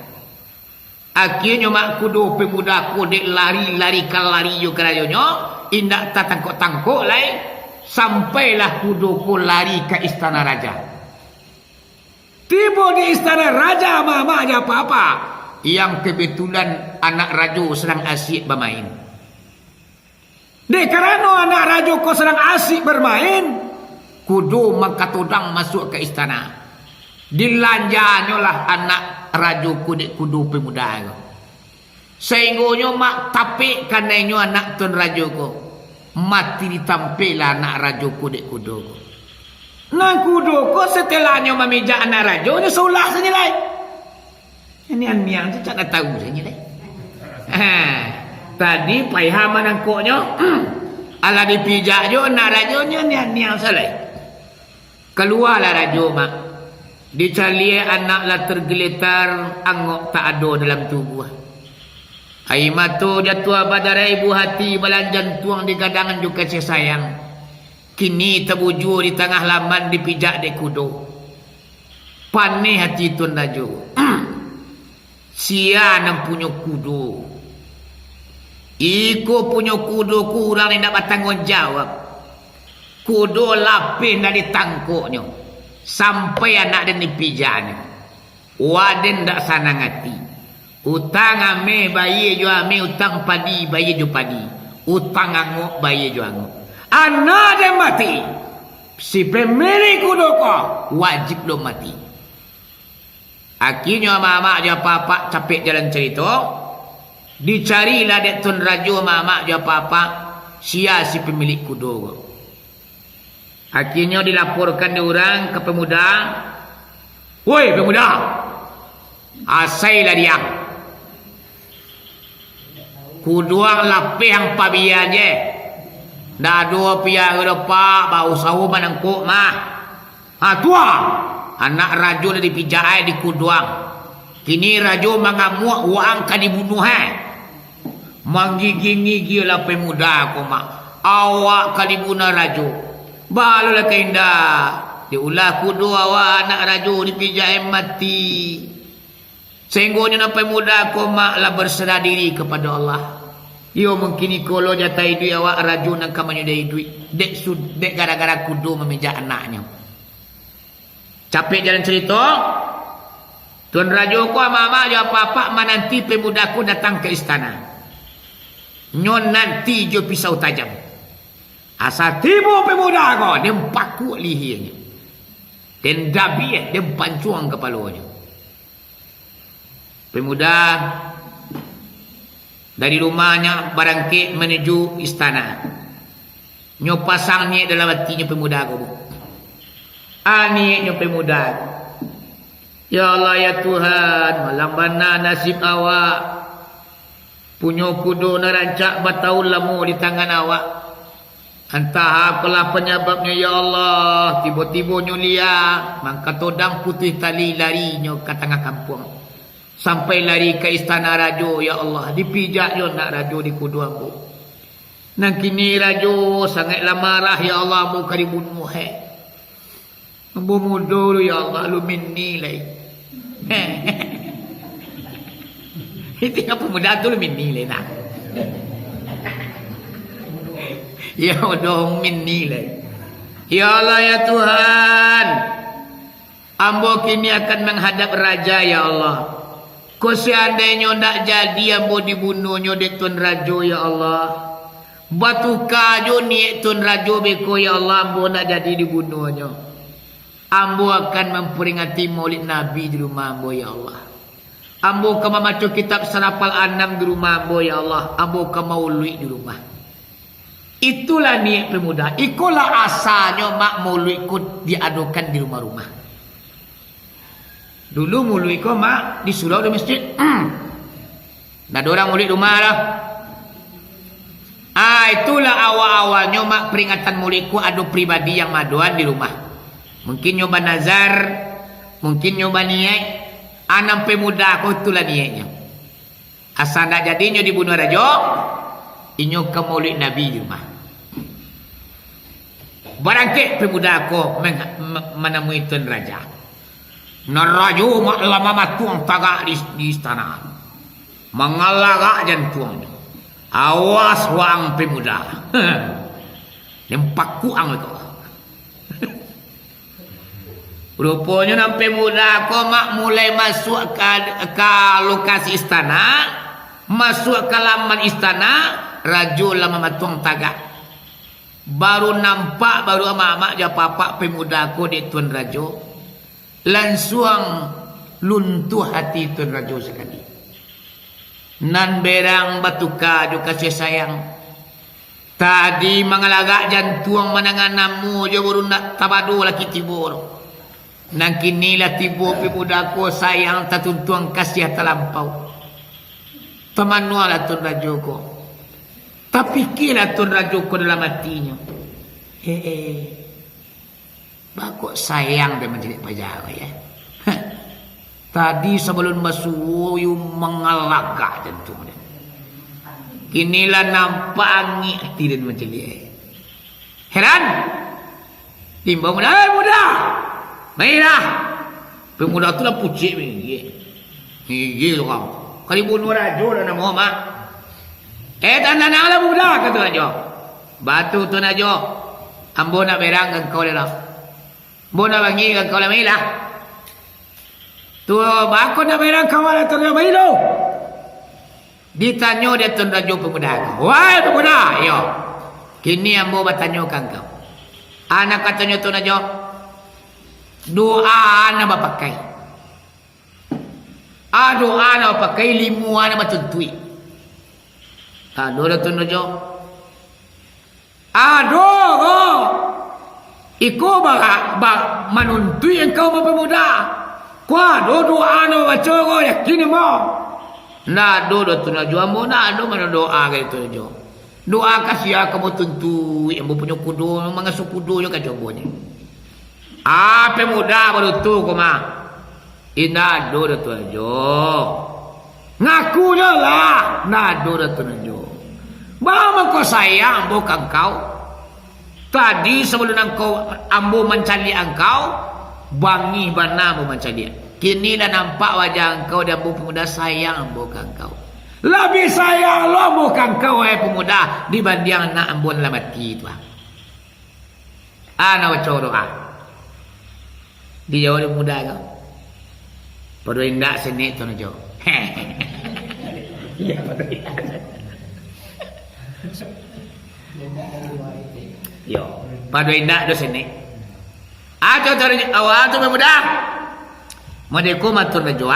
Akhirnya mak kudo pemuda ku dek lari-lari kalari yo kerajanya, indak tak tangkok-tangkok lain, sampailah kudo ku lari ke istana raja. Tiba di istana raja mama aja apa-apa, yang kebetulan anak raja sedang asyik bermain. Karena anak raja kau sedang asyik bermain, kudu mengkatudang masuk ke istana. Dilanjanya lah anak raja kudu pemuda. Sehingga mak tapi kananya anak tuan raja kau mati ditampilah anak raja kudu. Nah kudu kau setelahnya memijak anak raja ni sulah senilai. Ini anmiang tu tak tahu senilai. Tadi payah menangkuknya ala dipijak jo nak rajonya niang salai. Keluarlah rajo mak. Dicari anak lah tergeletar angok tak ada dalam tubuh. Ai matu jatuh badarai ibu hati belanjan tuang di gadangan juga kasih sayang. Kini terbujur di tengah laman dipijak dek kudo. Panih hati Tun Raju. Sia nang punya kudo. Iku punya kudo kurang ni nak bertanggung jawab. Kudo lapis dari tangkuknya. Sampai anak dan dipijaknya. Waden tak sanang hati. Utang ame bayi jo ame, utang padi bayi jo padi, utang angok bayi jo angok. Anak dia mati, si pemilik kudo ko wajib lo mati. Akhirnya mama dia papa capek jalan cerita, dicarilah dek Tun Raju mama dia papa sia si pemilik kudo ko. Akhirnya dilaporkan diorang ke pemuda, woi pemuda, asailah dia. Kuduang lapih yang pabia je. Dah dua pia gedepak bau sawu manangkuk mah. Ha tua. Anak raju di pijai di kuduang. Kini raju mengamuk uang kan dibunuh Menggigi-gigi lah pemuda aku mak. Awak kali bunuh raju. Balulah keindah. Diulah kudu awak anak raju di pijai mati. Sehingga nampai muda aku maklah berserah diri kepada Allah. Yo mungkin kalau jatai duit awak raju nak kamu nyedai duit. Dek gara-gara kudu memijak anaknya. Capek jalan cerita. Tuan Raju ku mama ya papa menanti pemudaku datang ke istana. Nyon nanti jo pisau tajam. Asa tiba pemuda ko dia paku lihirnya. Dan dabiah dia pancuang kepalanya. Pemuda dari rumahnya barangkit menuju istana. Nyo pasangnya dalam hatinya pemuda aku. Ani nyo pemuda. Ya Allah ya Tuhan, malam bana nasib awak. Punya kudu nerancak bertahun lama di tangan awak. Entah apalah penyebabnya ya Allah. Tiba-tiba nyo lihat mangka todang putih tali lari nyo ke tengah kampung. Sampai lari ke istana Raju, ya Allah. Dipijak yo nak Raju di kudu aku. Nang kini Raju sangatlah marah, ya Allah. Mu karibunuh Mu mudur ya Allah. Lu min nilai. Itu apa muda tu lu min nilai nak. Ya Allah min nilai. Ya Allah ya Tuhan. Ambo kini akan menghadap Raja ya Allah. Kau seandainya tak jadi ambo dibunuhnya dek Tun Raju ya Allah. Batu kajo ni Tun Raju beko ya Allah ambo nak jadi dibunuhnya. Ambo akan memperingati Maulid Nabi di rumah ambo ya Allah. Ambo akan membaca kitab Sarapal Anam di rumah ambo ya Allah. Ambo akan maulid di rumah. Itulah niat pemuda. Ikulah asalnya mak maulidku diadukan di rumah-rumah. Dulu mulut kau mak di surau di masjid. Dah ada orang mulut rumah lah. Itulah awal-awalnya mak peringatan mulutku ada pribadi yang maduan di rumah. Mungkin nyoba nazar, mungkin nyoba niat. Anam pemuda aku itulah niatnya. Asal nak jadinya dibunuh raja, inyo ke maulid Nabi di rumah. Barangkit pemuda aku menemui Tun Raja. Naraju lama matuang tagak di istana. Mengalagak jantung. Awas wang pemuda. Nempak kuang itu. Rupanya nampai pemuda ko mak mulai masuk ke lokasi istana. Masuk ke laman istana. Raju lama matuang tagak. Baru nampak baru amak-amak ja papa pemuda ko di Tun Raju. Langsung luntuh hati Tun Raju sekali. Nan berang batuka juga kasih sayang. Tadi mengalagak jantung menangan namu je baru nak tabadu lagi tibur. Nang kini lah tibur pemudaku sayang tatuntuang kasih terlampau. Temanualah Tun Raju ko. Tapi kira Tun Raju ko dalam hatinya. Bakok sayang dia menjadi pejabat ya. Tadi sebelum masuk mengalagak jantung dia. Inilah nampak angin tidur macam dia. Heran? Timbang muda, muda. Mainlah. Pemuda tu lah pucik ni. Gigi tu kau. Kali bunuh raja dah nama mak. Tanah lah muda kata raja. Batu tu raja. Ambo nak berang kan kau dah. Ambo nak bagi kan kau lah mainlah. Tu aku nak berang kau lah tu dah main lo. Ditanya dia tu raja pemuda. Wahai pemuda, yo. Kini ambo bertanyakan kau. Anak katanya tu raja. Doa anak pakai. Doa anak pakai limu anak bertuntui. Doa tu raja. Doa. Iko bak menuntui engkau pemuda. Kuah doa anak baca kau yakin mo. Nah doa tu raja ambo nak mana doa gitu raja. Doa kasih kamu tuntui ambo punya kudo mangasuh kudo yo kacobonya. Pemuda baru tu kau mah. Inado dah tu aja. Ngaku je lah. Nado dah tu aja. Bahawa kau sayang bukan kau. Tadi sebelum kau ambo mencari engkau. Bangi bana ambo mencari. Kini dah nampak wajah engkau dan ambo pemuda sayang bukan kau. Lebih sayang lo bukan kau pemuda. Dibanding anak ambo dalam mati itu. Anak baca doa. Dia orang muda kau. Pada indak sini tu nak jauh. Ya pada indak. Yo, pada indak tu sini. Ajo cari awal tu muda. Madeku matur najo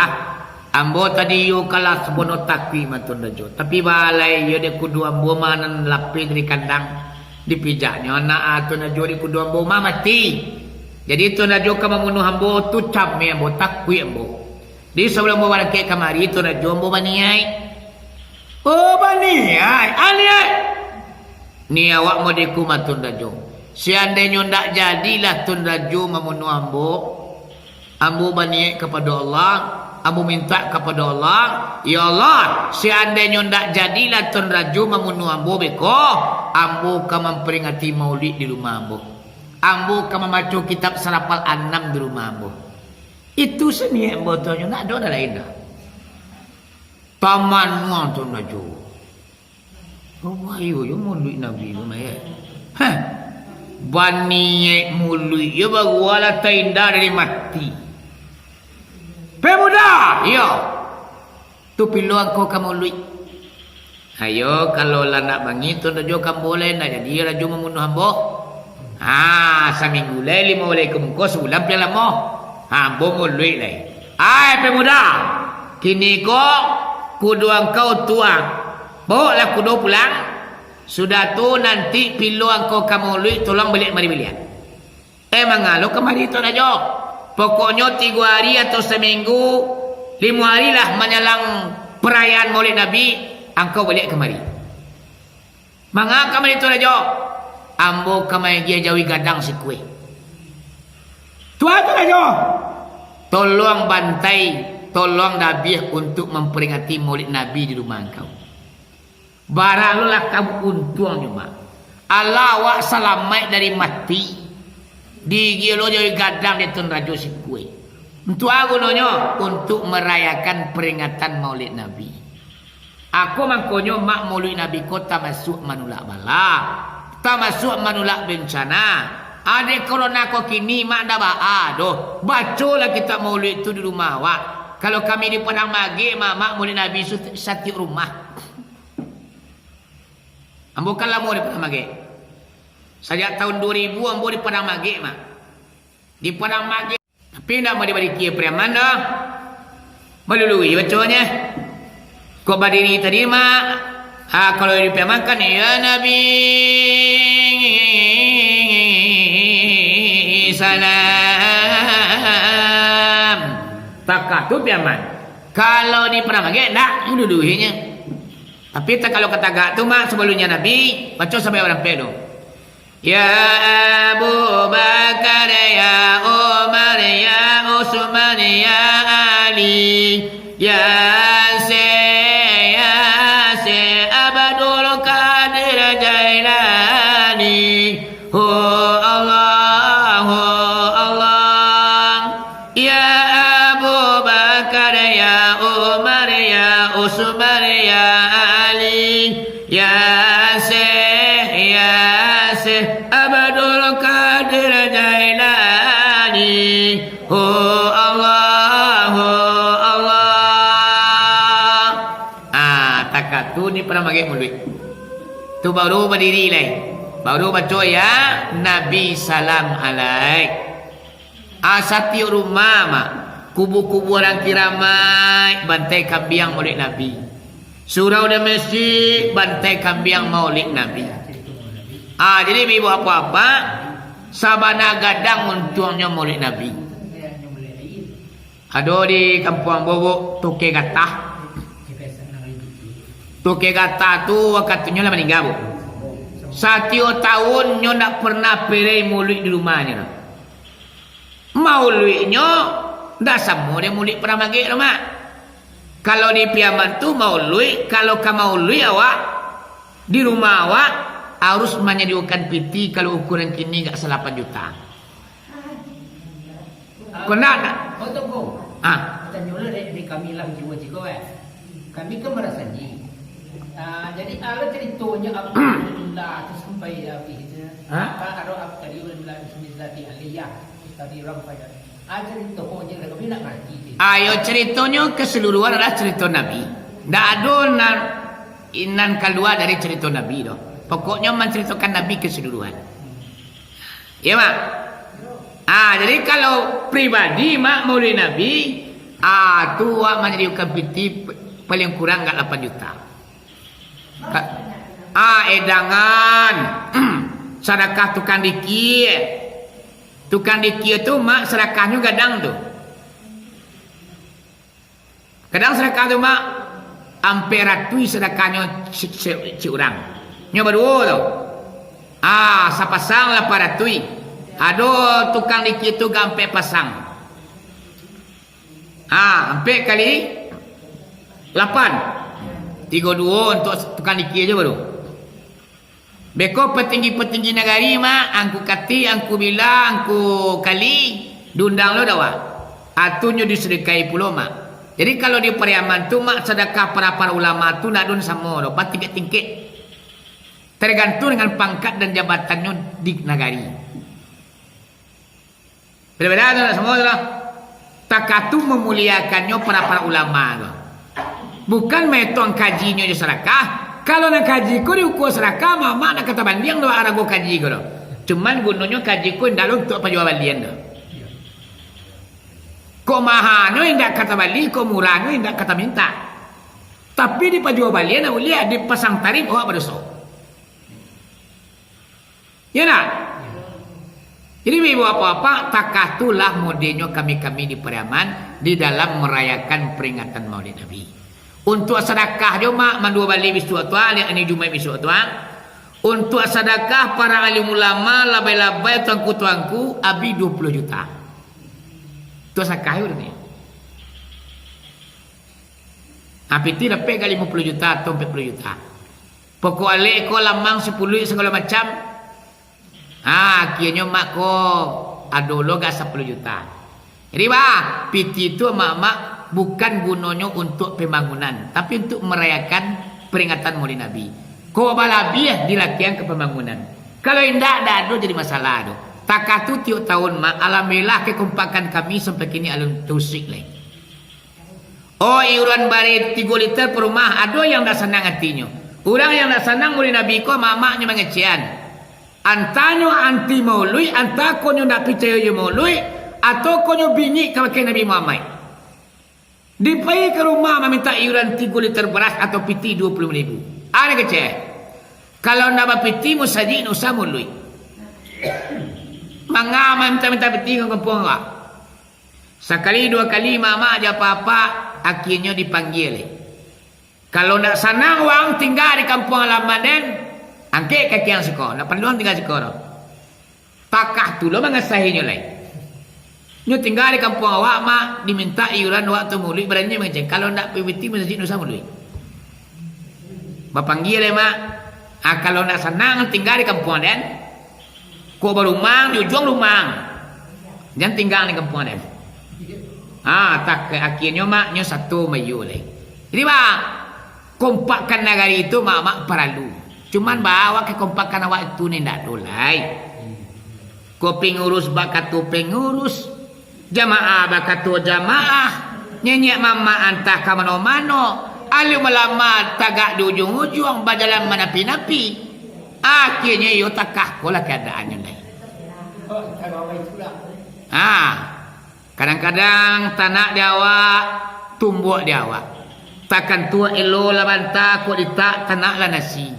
Ambo tadi yo kalah sebono takwi matur najo. Tapi balai yo de kudu ambo manan lapi dari kandang dipijaknya anak tu najo di kudu ambo mati. Jadi tu najo ka memunuh ambo tu camme ambo takwi ambo. Di sebelum ambo balik kamari tu najo ambo baniai. Oh baniai, aniai. Ni awak modeku matur najo. Seandainya ndak jadilah tu najo memunuh ambo. Ambo baniai kepada Allah. Ambo minta kepada Allah, ya Allah, seandainya ndak jadilah tu najo memunuh ambo beko, ambo ka memperingati maulid di rumah ambo. Ambo akan membaca kitab Sarapal 6 di rumah ambo. Itu seni ambo tanya nak ada lain dah. Taman nuang tu naju. Oh ayo yo mulut Nabi rumah ya. Bani mulut yo baru wala tainda dari mati. Pemuda, yo. Tu pilu aku kamu mulut. Ayo kalau lah nak bangi tu naju kamu boleh nak jadi raju membunuh ambo. Seminggu lagi 5 mulai kemungko sebulan piala mo. Bomol duit lagi. Pemuda. Kini kau kudu engkau tuang. Bawalah kudu pulang. Sudah tu nanti pilu engkau kamu duit tolong balik mari belian. Mangalo kemari tu aja. Pokoknya 3 hari atau seminggu 5 hari lah menjelang perayaan Maulid Nabi engkau balik kemari. Mangga kemari tu aja. Ambo kamai dia jawi gadang si kue. Tuan aja. Tolong bantai, tolong Nabi untuk memperingati Maulid Nabi di rumah engkau. Baranglah kamu untung cuma. Allah wa selamat dari mati. Digilo jawi gadang di tun rajo si kue. Untuk aku nonyo untuk merayakan peringatan Maulid Nabi. Aku mangkonyo mak Maulid Nabi kota masuk manulak bala. Tak masuk menolak bencana. Ada corona kau kini mak dah aduh. Bacalah kita maulid itu di rumah awak. Kalau kami di Padang Mage mak maulid Nabi setiap rumah. Ambo kan lama di Padang Mage. Sejak tahun 2000 ambo di Padang Mage mak. Di Padang Mage. Tapi nak mau dibalik kia preman dah. Melului bacanya. Kau berdiri tadi mak. Kalau dipiamakan ya Nabi salam. Takah tu piaman. Kalau di pernah pakai nak dulu-dulunya. Tapi tak kalau kata gak tu mak sebelumnya Nabi baca sampai orang pedo. Ya Abu Bakar ya Umar ya Utsman ya Ali ya Jailani. Allah, Allah. Ya Abu Bakar, ya Umar, ya Utsman, ya Ali, ya Syekh Abdul Qadir Jailani. Allah, Allah. Takatu ni pernah pakai mulut. Tu baru berdiri lai. Baru baca ya Nabi salam alaik. Setiap rumah mak kubu-kubu orang kiramai bantai kambing maulid Nabi. Surau dan masjid bantai kambing maulid Nabi. Jadi ibu apa-apa sabana gadang untuknya maulid Nabi. Ada di kampung Bobok Toke Gatah. Toke Gatah tu waktunya lah meninggal. Setiap tahun nyo nak pernah pergi maulid di rumahnya. Maulidnya dah sama dia maulid pernah magi mak. Kalau di Piaman tu maulid, kalau ke maulid awak di rumah awak harus menyediakan piti kalau ukuran kini enggak 8 juta. Kena tak? Oh tunggu. Tanya di kami lah jiwa-jiwa kami kan merasa ni. Jadi ada ceritanya Abdullah tu sampai itu. Apa ada Abdullah bismillahirrahmanirrahim aliyah tadi orang pada. Cerita pokoknya kami nak ngerti. Ayo ceritanya keseluruhan adalah cerita Nabi. Tak ada inan keluar dari cerita Nabi doh. Pokoknya menceritakan Nabi keseluruhan. Ya mak. Jadi kalau pribadi mak maulid Nabi, tu menyediakan piti paling kurang enggak 8 juta. Edangan sedekah tukang dikir. Tukang dikir tu mak sedekahnya kadang tu. Kadang sedekah tu mak hampir ratui sedekahnya si orang. Nya berdua tu. Sapasang 800. Ada tukang dikir tu gampe pasang. Hampir kali 8. 32 untuk tukang dikir je baru. Beko petinggi-petinggi negari mak, angku kati, angku bila, angku kali, dundang lo dawa. Atunyo disedekah pulau mak. Jadi kalau di Pariaman tu mak sedekah para ulama tu nak dun sama do, tingkat-tingkat. Tergantung dengan pangkat dan jabatannya di negari. Berbeda tu semua tu lah. Takatu memuliakannya para ulama tu. Bukan metong kajinya di sedekah. Kalau nak kaji ko diukur sedekah, mama nak kata bandiang doa arago kaji ko. Cuman gunanya kaji ko ndak untuk apa jual balian do. Ko mahano ndak kata bali, ko murahno ndak kata minta. Tapi di pajual balian ulia di pasang tarif oh berdosa. Ya nak? Jadi ibu apa-apa takatulah modelnya kami-kami di Pariaman di dalam merayakan peringatan Maulid Nabi. Untuk sedekah dia mak mandua balik bisu tua ini Jumat bisu tua. Untuk sedekah para alim ulama labai-labai tuanku abi 20 juta. Tu sedekah itu ni. Tapi tidak pega 50 juta atau 40 juta. Pokok alik ko lamang 10 segala macam. Kianya mak ko adolo gak 10 juta. Jadi piti itu mak bukan gunanya untuk pembangunan, tapi untuk merayakan peringatan Maulid Nabi. Kau balabiah dilakian ke pembangunan. Kalau tidak ada jadi masalah do. Takatu tiap tahun mak alhamdulillah kekompakan kami sampai kini alun tusik lagi. Iuran bare 3 liter per rumah ada yang dah senang hatinya. Orang yang dah senang Maulid Nabi ko mamaknya mengecian. Antanyo anti maulid, anta konyo nak percaya maulid atau konyo bini kawakai Nabi Muhammad. Dipergi ke rumah meminta iuran 3 liter beras atau piti 20.000. Ada kecil. Kalau nak piti musaji nusa mului. Mangama minta piti ke kampung awak. Sekali 2 kali mama aja apa-apa akhirnya dipanggil. Kalau nak senang wang tinggal di kampung halaman dan angke kaki yang sekolah. Nak perluan tinggal sekolah. Takah tu lo mengasahinya lagi. Nyo tinggal di kampung awak mak diminta iuran waktu maulid berani mengecek. Kalau nak PBT masjid nusa maulid. Bapanggil mak Kalau nak senang tinggal di kampung dan ko berumang di ujung rumah. Jangan tinggal di kampung dan. Tak akhirnya mak nyo satu mayu leh. Jadi mak kompakkan negari itu mak perlu. Cuman bawa ke kompakkan awak itu ni ndak dolai. Ko pengurus bakatu pengurus, jamaah bakatu jamaah, nyenyek mama antah ka mano-mano, alim ulama tagak di ujung-ujung bajalan manapi-napi. Akhirnya yo takah pola keadaannya ni. Kadang-kadang tanah dia awak tumbuh dia awak. Takkan tua elo lah bantah ko ditak tanah lah nasi.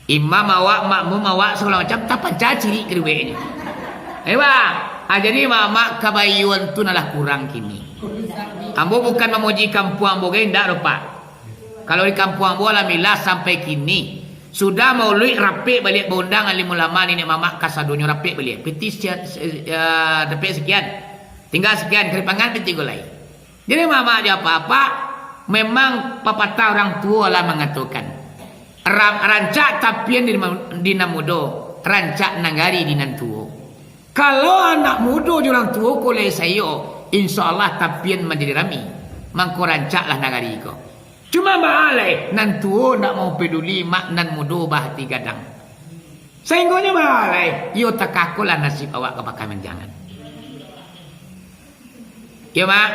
Imam awak makmum awak segala macam tak pancaciri kedua-nya. Jadi mak kabayuan tu nalah kurang kini. Ambo bukan memuji kampung ambo ke ndak rupa. Kalau di kampung ambo alhamdulillah sampai kini sudah maulid rapi balik bondang alim ulama ni mamak kasadonyo rapi balik. Piti dapat sekian. Tinggal sekian keripangan piti golai. Jadi mamak dia apa-apa memang papatah orang tua lah mengatakan. Rancak tapian di namudo, rancak nangari di nantuo. Kalau anak muda orang tua koleh sayo, insyaallah tapian menjadi rami. Mangko rancaklah nagari ko. Cuma balai nantuo nak mau peduli mak nan muda bahati gadang. Sehinggonya balai, yo takakulah nasib awak kepakai menjangan. Ya mak,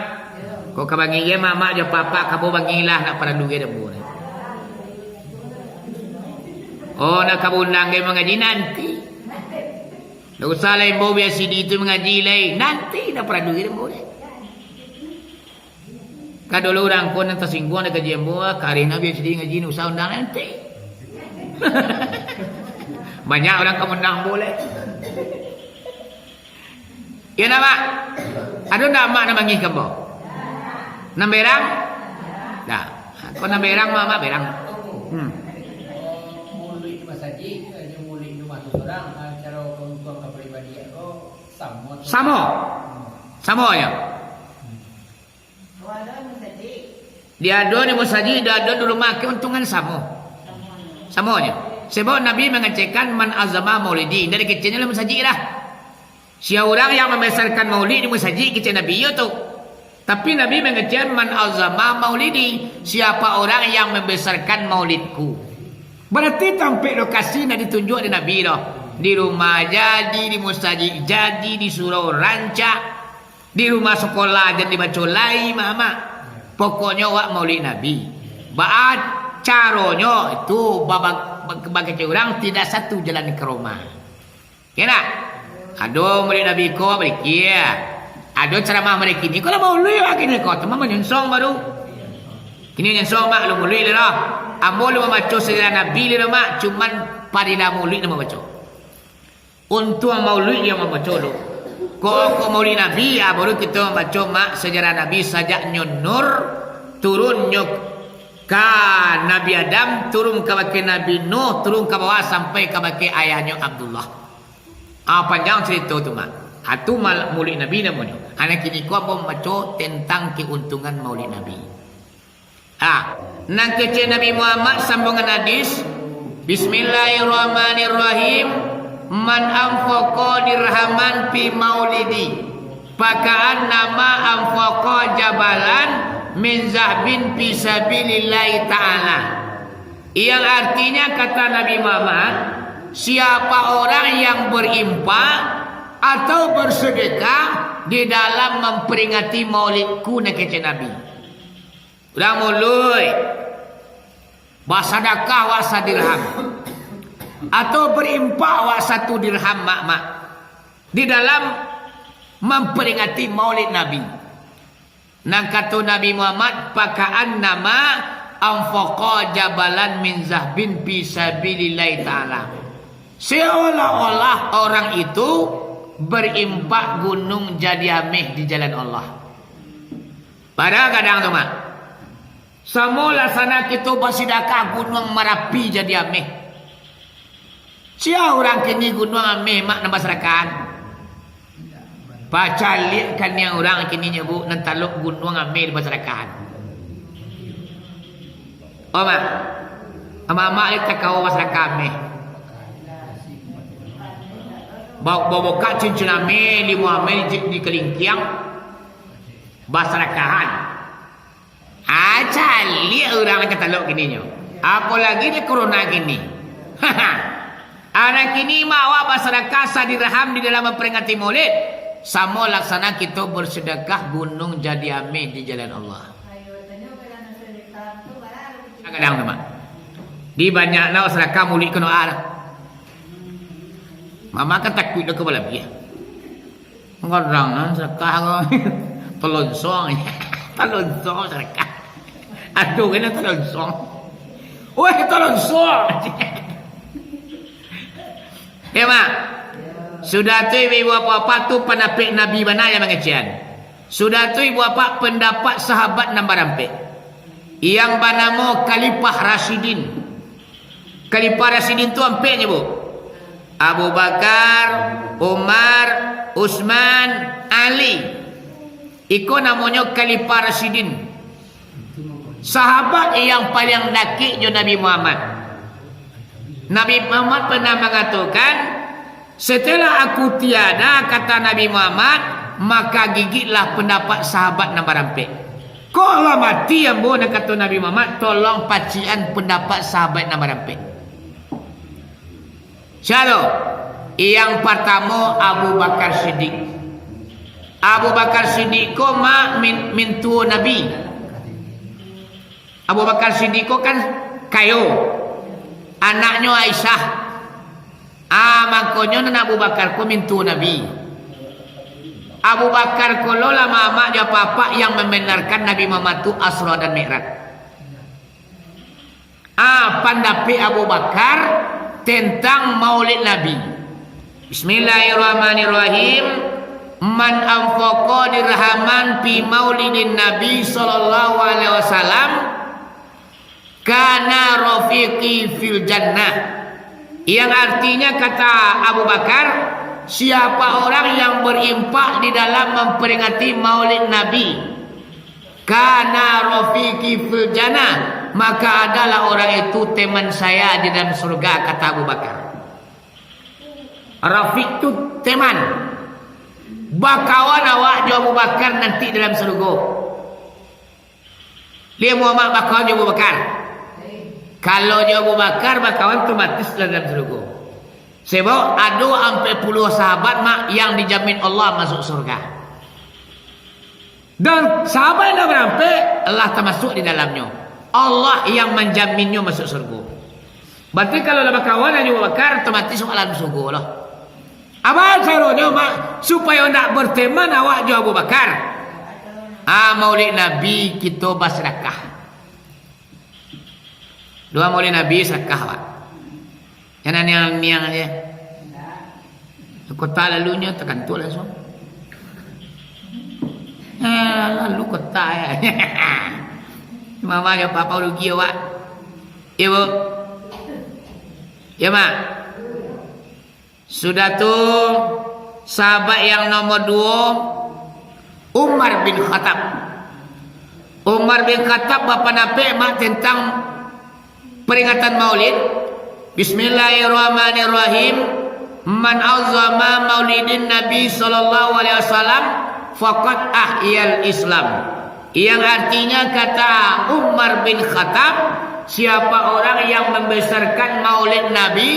kau kabangi ya mak je papa kabo bangilah nak pada duge debu. Nak kabundang dia mengaji nanti. Tak usah lain bawa biar CD itu mengaji lain. Nanti dah pernah duit dia boleh. Kan dulu orang pun yang tersinggung ada kajian buah. Karena biar CD ngaji usah undang nanti. Banyak orang kabundang boleh. Ya nama. Ada nama nama ngih kamu? Namberang? Dah. Kau namberang mama berang. Samo ya. Dia ada ni musaji, dia ada dulu makan untungan samonya. Sebab Nabi mengatakan man azama maulidi dari kecilnya musaji dah. Siapa orang yang membesarkan maulid di musaji kecil Nabi itu. Tapi Nabi mengatakan man azama maulidi, siapa orang yang membesarkan maulidku. Berarti sampai lokasi nak ditunjuk di Nabi dah. Di rumah jadi, di mustajid jadi, di surau rancak, di rumah sekolah jadi baca lai mama. Pokoknya wak maulid Nabi. Baat caronyo itu bagi orang tidak satu jalan ke rumah. Kena? Aduh maulid Nabi ko balik kia. Aduh ceramah mereka ni. Kalau maulid lagi ni ko, teman menyensong baru. Kini nyensong mak lu maulid lah. Ambo lu baca sejarah Nabi lu mak, cuman pada maulid lu baca. Untuk maulid yang membaca dulu. Kok maulid Nabi ya baru kita membaca mak sejarah Nabi sajak nyonur turun nyok ka Nabi Adam turun ke baki Nabi Nuh turun ke bawah sampai ke baki ayahnya Abdullah. Panjang cerita tu mak. Hatu maulid Nabi namanya. Anak kini kau membaca tentang keuntungan maulid Nabi. Nang kece Nabi Muhammad sambungan hadis. Bismillahirrahmanirrahim. Man anfaqa dirhaman fi maulidi pakaan nama anfaqa jabalan min zahbin fi sabilillahi ta'ala. Yang artinya kata Nabi Muhammad, siapa orang yang berimpak atau bersedekah di dalam memperingati maulidku nak kata Nabi. Udah mulai basadakah wasa dirham atau berimpak wak 1 dirham mak di dalam memperingati maulid Nabi. Nang kata Nabi Muhammad pakaan nama anfaqa jabalan min zahbin fi sabilillahi ta'ala. Seolah-olah orang itu berimpak gunung jadi ameh di jalan Allah. Padahal kadang tu mak semula sana kita bersedekah gunung Merapi jadi ameh. Siapa orang kini gunung ameh mak nama serakan. Baca lihatkan yang orang kini nyebut nantaluk gunung ameh di masyarakat. Oh mak. Ama-ama kita kau pasal kami. Bawa cincin ame di Muhammad di kelingkiang basarakahan. Aja lihat orang kata lo gini nyo. Apalagi di corona gini. Anak ini mawa basaraka dirham di dalam memperingati Maulid. Sama laksana kita bersedekah gunung jadi ame di jalan Allah. Kadang teman. Di banyak na sedekah Maulid kena arah. Mama kan takut dah kepala dia. Kadang sedekah telonsong. Telonsong sedekah. Aduh kena telonsong. Wah telonsong. Ya mak. Sudah tu ibu bapa tu pendapat Nabi mana yang mengajian. Sudah tu ibu bapa pendapat sahabat nombor rampik. Yang bernama Khalifah Rasyidin. Khalifah Rasyidin tu ampiknya bu. Abu Bakar, Umar, Utsman, Ali. Iko namanya Khalifah Rasyidin. Sahabat yang paling dakik jo Nabi Muhammad. Nabi Muhammad pernah mengatakan, setelah aku tiada, kata Nabi Muhammad, maka gigitlah pendapat sahabat nombor rampik. Kalau mati yang boleh kata Nabi Muhammad, tolong pacian pendapat sahabat nombor rampik. Syaro, yang pertama Abu Bakar Siddiq. Abu Bakar Siddiq ko mintu Nabi. Abu Bakar Siddiq ko kan kayo. Anaknya Aisyah. Makanya nan Abu Bakar ko mintu Nabi. Abu Bakar ko lola mama dia papa yang membenarkan Nabi Muhammad tu Asra dan Mi'raj. Pendapat Abu Bakar tentang Maulid Nabi. Bismillahirrahmanirrahim. Man anfaqa dirhaman fi Maulidin Nabi sallallahu alaihi wasallam kana rafiqi fil jannah. Yang artinya kata Abu Bakar, siapa orang yang berimpak di dalam memperingati Maulid Nabi, kana rafiqi fil jannah, maka adalah orang itu teman saya di dalam surga, kata Abu Bakar. Rafiq itu teman. Bakawan awak jo Abu Bakar nanti dalam surga. Dia Muhammad bakawan jo Abu Bakar. Kalau jo Abu Bakar bakawan otomatis dalam surga. Sebab ada sampai puluh sahabat mak yang dijamin Allah masuk surga. Dan sahabat yang berampai Allah termasuk di dalamnya. Allah yang menjaminnya masuk surga. Berarti kalau ada kawan yang Abu Bakar otomatis masuk alam surga lah. Apa caranya mak supaya nak berteman awak jo Abu Bakar? Maulid Nabi kita bersedekah. Dua Maulid Nabi sedekah pak. Jangan niang aja. Kota lalunya tekan tu langsung. Lalu kota ya. Mama ya papa rugi awak. Ibu. Ya mak. Sudah tu sahabat yang nomor 2 Umar bin Khattab. Umar bin Khattab bapa nape mak tentang peringatan Maulid. Bismillahirrahmanirrahim. Man azama maulidin Nabi sallallahu alaihi wasallam faqad ahyal Islam. Yang artinya kata Umar bin Khattab, siapa orang yang membesarkan Maulid Nabi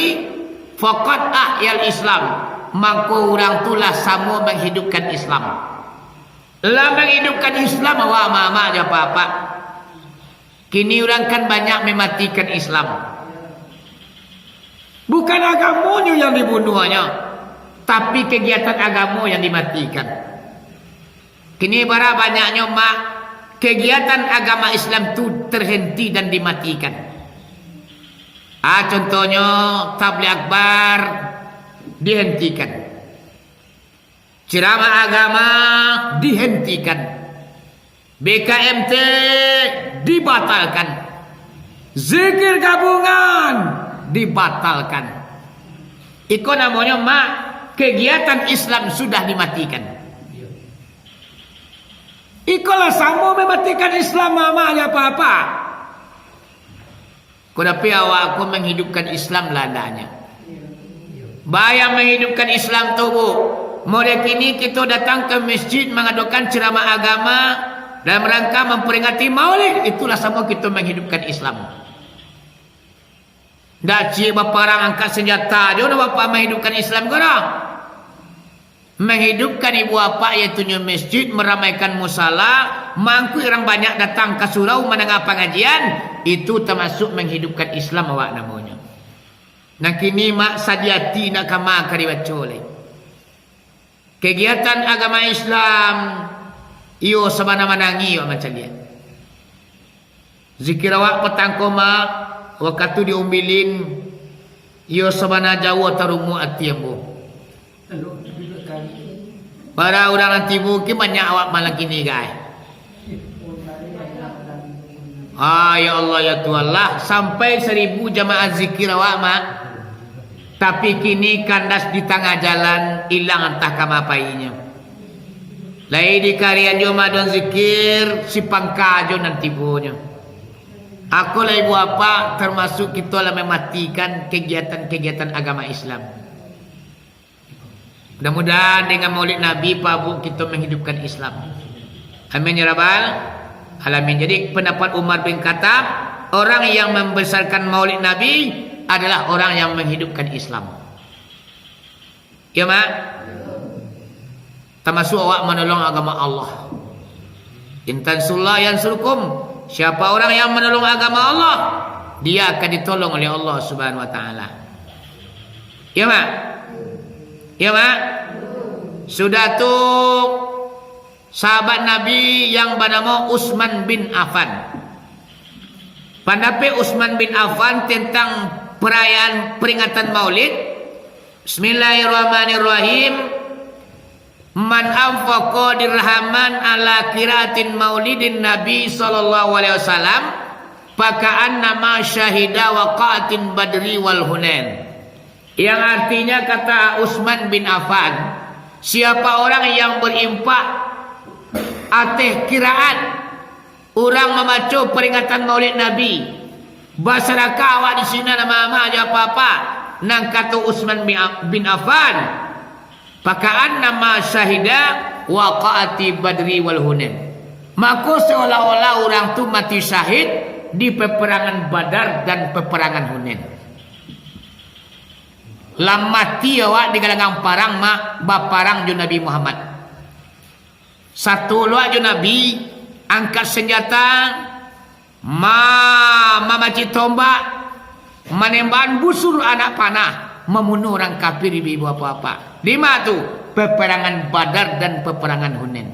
faqad ahyal Islam, maka orang itulah sama menghidupkan Islam. Lah menghidupkan Islam awak mama aja apa-apa. Kini orang kan banyak mematikan Islam. Bukan agamanya yang dibunuhnya, tapi kegiatan agama yang dimatikan. Kini bara banyaknya mak kegiatan agama Islam itu terhenti dan dimatikan. Contohnya tabligh akbar dihentikan. Ceramah agama dihentikan. BKMT dibatalkan. Zikir gabungan dibatalkan. Itu namanya mak kegiatan Islam sudah dimatikan. Ikulah sama mematikan Islam mamanya apa-apa. Kodapi awak aku menghidupkan Islam ladanya. Bayang menghidupkan Islam tu bu. Mulai kini kita datang ke masjid mengadukan ceramah agama dalam rangka memperingati Maulid. Itulah sama kita menghidupkan Islam. Dak cik baparang angkat senjata dia nak bapa menghidupkan Islam ke dah? Menghidupkan ibu bapa iaitu masjid, meramaikan musala, mangku orang banyak datang ke surau mendengar pengajian, itu termasuk menghidupkan Islam awak namanya. Nak kini mak sadiati nak kama karibaca oleh. Kegiatan agama Islam iyo sabana manangi awak macam dia. Zikir awak petang koma waktu diumbilin iyo sabana jauh tarumu atiambu. Para orang nanti mungkin banyak awak malam kini guys. Ya Allah ya Tuhan lah. Sampai 1000 jamaah zikir awak mak. Tapi kini kandas di tengah jalan. Hilang entah kamapainya. Lai di karian jo madon zikir. Si pangkajo nanti punya. Aku lah ibu apa. Termasuk kita lah mematikan kegiatan-kegiatan agama Islam. Mudah-mudahan dengan maulid Nabi Pak Bu kita menghidupkan Islam. Amin ya rabbal alamin. Jadi pendapat Umar bin Khattab, orang yang membesarkan maulid Nabi adalah orang yang menghidupkan Islam. Ya mak? Termasuk awak menolong agama Allah. Intansullah yansurkum. Siapa orang yang menolong agama Allah, dia akan ditolong oleh Allah Subhanahu wa taala. Ya mak? Ya mak, sudah tu sahabat Nabi yang bernama Utsman bin Affan. Pendapat Utsman bin Affan tentang perayaan peringatan Maulid. Bismillahirrahmanirrahim. Man anfaqa dirhaman ala qiraatin Maulidin Nabi sallallahu alaihi wasallam faka'anna ma syahida waqa'atin Badri wal Hunain. Yang artinya kata Utsman bin Affan, siapa orang yang berimpak ateh kiraat orang membaca peringatan Maulid Nabi, basaraka awak di sini nama aja apa-apa, nang kata Utsman bin Affan, pakaan nama syahida waqaati Badri wal Hunain. Maka seolah-olah orang tu mati syahid di peperangan Badar dan peperangan Hunain. Lam mati awak di galangan parang mak baparang jo Nabi Muhammad. Satu luak jo Nabi angkat senjata mamaci tombak menembak busur anak panah membunuh orang kafir ibu apa-apa. 5 tu peperangan Badar dan peperangan Hunain.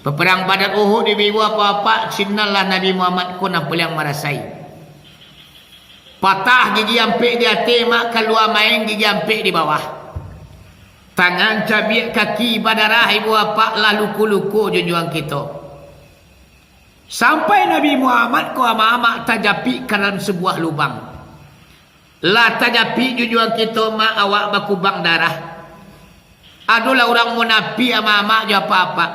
Peperang Badar Uhud ibu apa-apa sinalah Nabi Muhammad ku nampak yang merasai. Patah gigi ampik di atas mak keluar main gigi ampik di bawah. Tangan cabik kaki badarah ibu apa lalu luku junjungan kita. Sampai Nabi Muhammad ku ama-ama tajapik ke dalam sebuah lubang. Lah tajapik junjungan kita mak awak bakubang darah. Adulah orang munafik ama-ama je apa-apa.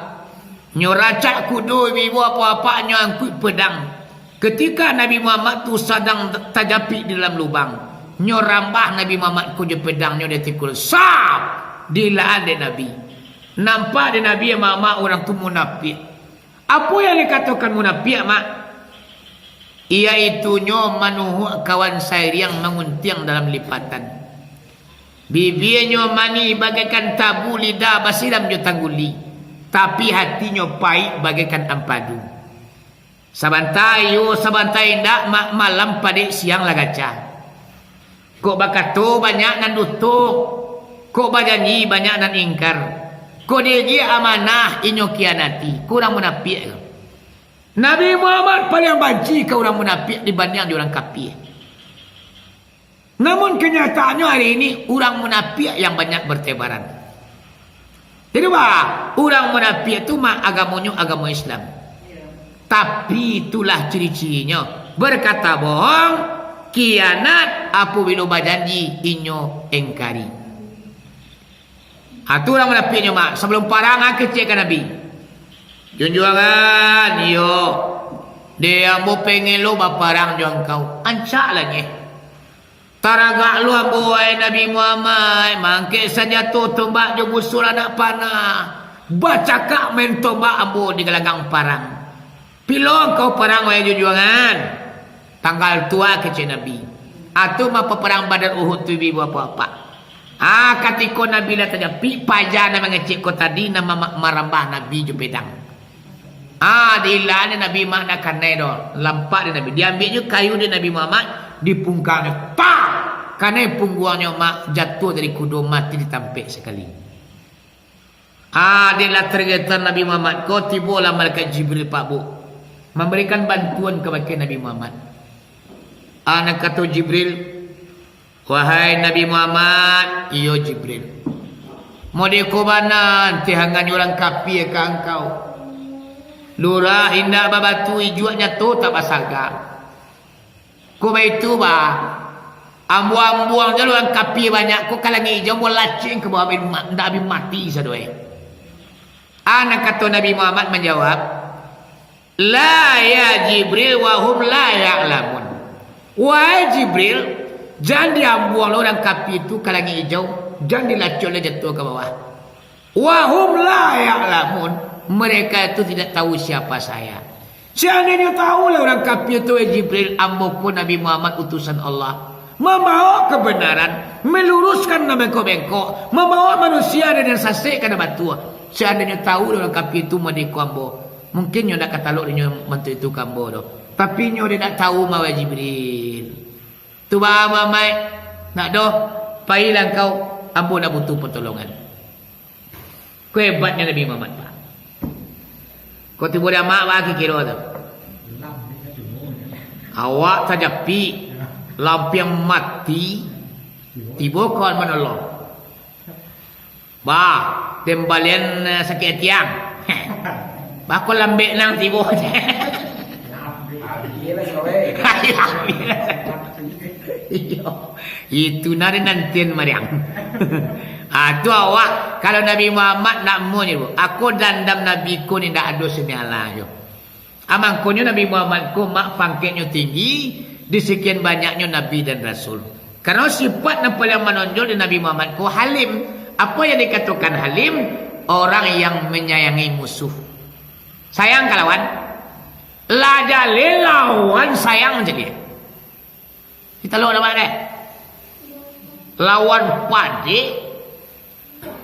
Nyoracak kudu ibu apa-apa nyangkut pedang. Ketika Nabi Muhammad tu sedang tajapik di dalam lubang, nyorambah Nabi Muhammad ku je pedangnya dia tikul sap dilaan de Nabi. Nampak de Nabi mak orang tu munafik. Apa yang dikatakan munafik mak? Iaitu nyo manuhu kawan sair yang menguntiang dalam lipatan. Bibirnya mani bagaikan tabu, lidah basiram jo tangguli, tapi hatinya pahit bagaikan ampadu. Sabantai ndak malam pada siang lagaca. Kok bakato banyak nan dutuk. Kok bajanji banyak nan ingkar. Kok dia amanah inyo kianati. Kurang munafik. Nabi Muhammad paling benci ke orang munafik dibanding di orang kafir. Namun kenyataannya hari ini orang munafik yang banyak bertebaran. Jadi orang munafik itu agamanya agama Islam. Tapi itulah ciri-cirinya. Berkata bohong, kianat, apabila berjanji, inyo engkari. Itu orang menapinya mak. Sebelum parang kecil kan Nabi. Junjungan, yo. Dia ambo pengen lo baparang jo engkau. Ancak lagi. Taragak lu ambo ai Nabi Muhammad. Mangke saja tu tombak jo musuh anak panah. Baca kak main tombak ambo di gelagang parang. Pilong kau parang wahai jujuangan. Tanggal tua kecil Nabi. Atu ma peperang Badar Uhud tu ibu apa-apa. Katiko Nabi lah tanya pi pajana mengecek ko tadi nama marambah Nabi jo pedang. Diilane Nabi makna kanai do. Lampak dia Nabi. Diambilnya kayu dia Nabi Muhammad. Dipungkangnya. Pak! Kanai punggungnya mak jatuh dari kuda mati ditampik sekali. Dia lah tergetar Nabi Muhammad. Kau tibalah malaikat Jibril Pak Bu. Memberikan bantuan kepada Nabi Muhammad. Anak kata Jibril. Wahai Nabi Muhammad. Iyo Jibril. Mau dikobanan. Tihangan orang kapi ke engkau. Lurah indah babatu ijuaknya tu tak basaga. Kuma itu bah. Ambuang-ambuang je orang kapi banyak. Kau kalangi hijau mau lacing ke bawah ndak habis mati sadoi. Anak kata Nabi Muhammad menjawab. La ya Jibril wa hum la ya'lamun. Wahai Jibril, jangan diambuang orang kapi itu kalangi hijau, jangan dilacung dia jatuh ke bawah. Wa hum la ya'lamun. Mereka itu tidak tahu siapa saya. Seandainya tahu lah orang kafir itu Jibril, ambo pun Nabi Muhammad utusan Allah. Membawa kebenaran, meluruskan nama bengkok, membawa manusia dan sasik kana batu. Seandainya tahu orang kafir itu madiku ambo, mungkin nyo nak kataluk dia mantu itu kambo do. Tapi nyo dia nak tahu mawa Jibril. Tu ba mamai nak do, pailah kau ambo nak butuh pertolongan. Ku hebatnya Nabi Muhammad Pak. Kau tiba dia mak bagi kira tu. Awak saja pi lampu yang mati tiba kau menolong. Bah, tembalian sakit tiang. Bah kau lambek nang tiba. Itu nari nantian mariang. Tu awak kalau Nabi Muhammad nak mau ni aku dandam Nabi ku ni ndak ada senyalah yo. Amang kunyo Nabi Muhammad ku mak pangkatnya tinggi di sekian banyaknya Nabi dan Rasul. Karena sifat yang paling menonjol di Nabi Muhammad ku halim. Apa yang dikatakan halim? Orang yang menyayangi musuh. Sayang kawan. Lada lawan sayang jadi. Kita lo nama deh. Lawan pade.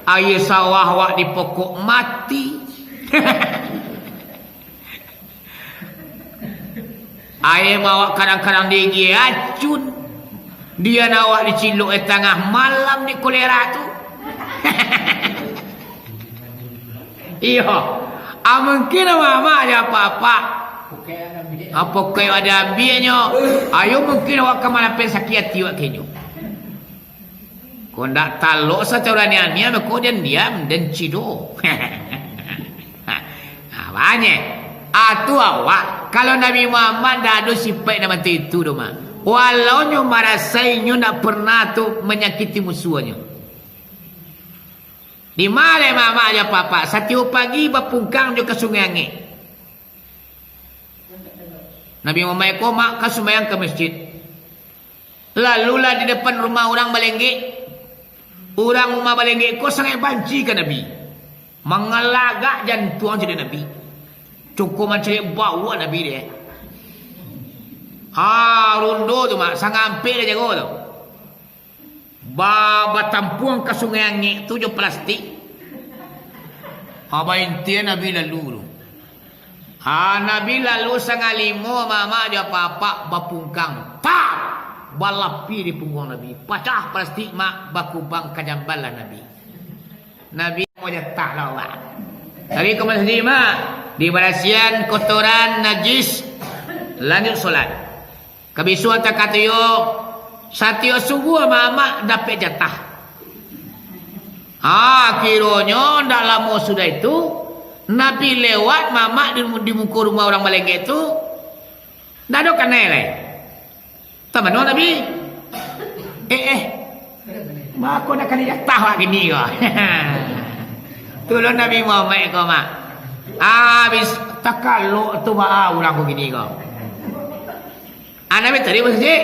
Air sawah wak di pokok mati. Air mawak kadang-kadang digi acun. Dia nawak diciluk di tengah malam di kolera tu. Iya. Mungkin mama ada apa-apa. Apa kau ada ambilnya? Ayo mungkin awak kemalapan sakit hati wak kenyo. Kau tak taluk secara niatnya, kau dan diam dan cido. Banyak. Tu awak. Kalau Nabi Muhammad dah ada sifat nama itu doma. Walau nyo merasai nyo tak pernah tu menyakiti musuhnya. Di mana mama aja papa? Satu pagi berpungkang ke sungai Angin. Nabi Muhammad kau mak ke sembahyang ke masjid. Lalulah di depan rumah orang Balenggik. Orang rumah Balenggik kau sangat banci ke Nabi. Mengelagak jantung jadi Nabi. Cukup macam bawa Nabi dia. Rundo tu mak sangat hampir dia jago tu. Baba tampuang ke sungai Angin tu je plastik. Intian Nabi lalu tu. Nabi lalu sangat limo mama dia papa bapungkang. Pak! Balapi di punggung Nabi. Pecah plastik mak bakubang kajambalan Nabi. Nabi mau jatah lawan. Tadi kau masih mak. Di barasian kotoran najis. Lanjut solat. Kabisuan tak kata yo. Satyo subuh mama dapat jatah. Kiranya ndak lama sudah itu. Nabi lewat mama di muka rumah orang Balenggik itu. Ndak ada kanai lah. Taman Nabi. Mak aku nak kena jatah lagi ni kau. Tolong Nabi Muhammad kau mak. Habis tak kalau tu mak orang aku gini kau. Nabi tadi masjid.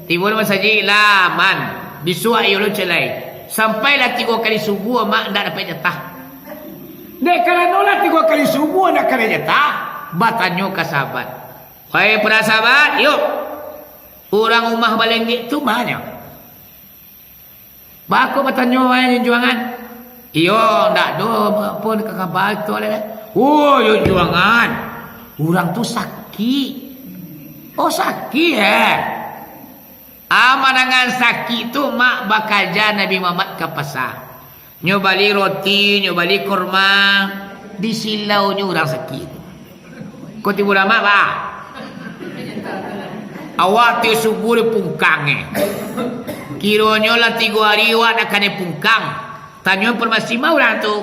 Tiba masjid laman. Bisuak yulu celai. Sampailah 3 kali subuh mak tak dapat jatah. Dek kalau nolak 3 kali subuh nak kena jatah. Batanyo ke sahabat. Wahai para sahabat, yuk. Orang rumah balenggik tu banyak. Bako batanyo wahai juangan. Iyo, ndak do pun kekabar tu lah. Oh, yo juangan. Orang tu sakit. Oh, sakit Amanangan sakit tu mak bakaja Nabi Muhammad ke pasar. Nyobali roti, nyobali kurma. Di silau orang sakit. Kau tiba mak ba? Awak tu subuh di pungkang Kiranya lah 3 hari awak nak kena pungkang. Tanya permasi mau orang tu.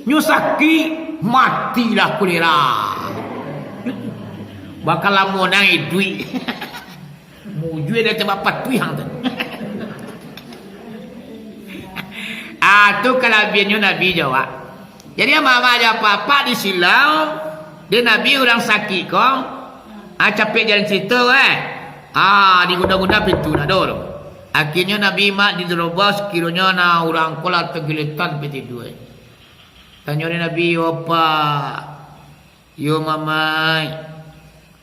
Nyu sakit matilah kulera. Bakal lama nang duit. Mujue dah tempat patui hang tu. Tu kelabiannya Nabi jawab. Jadi mama aja papa di silau. Dia Nabi orang sakit kong. Capek jalan cerita diguna-guna pintu nak dorong. Akhirnya Nabi mak diterobos kiranya na orang kola tergeletan peti dua. Tanya ni Nabi apa? Yo mamai.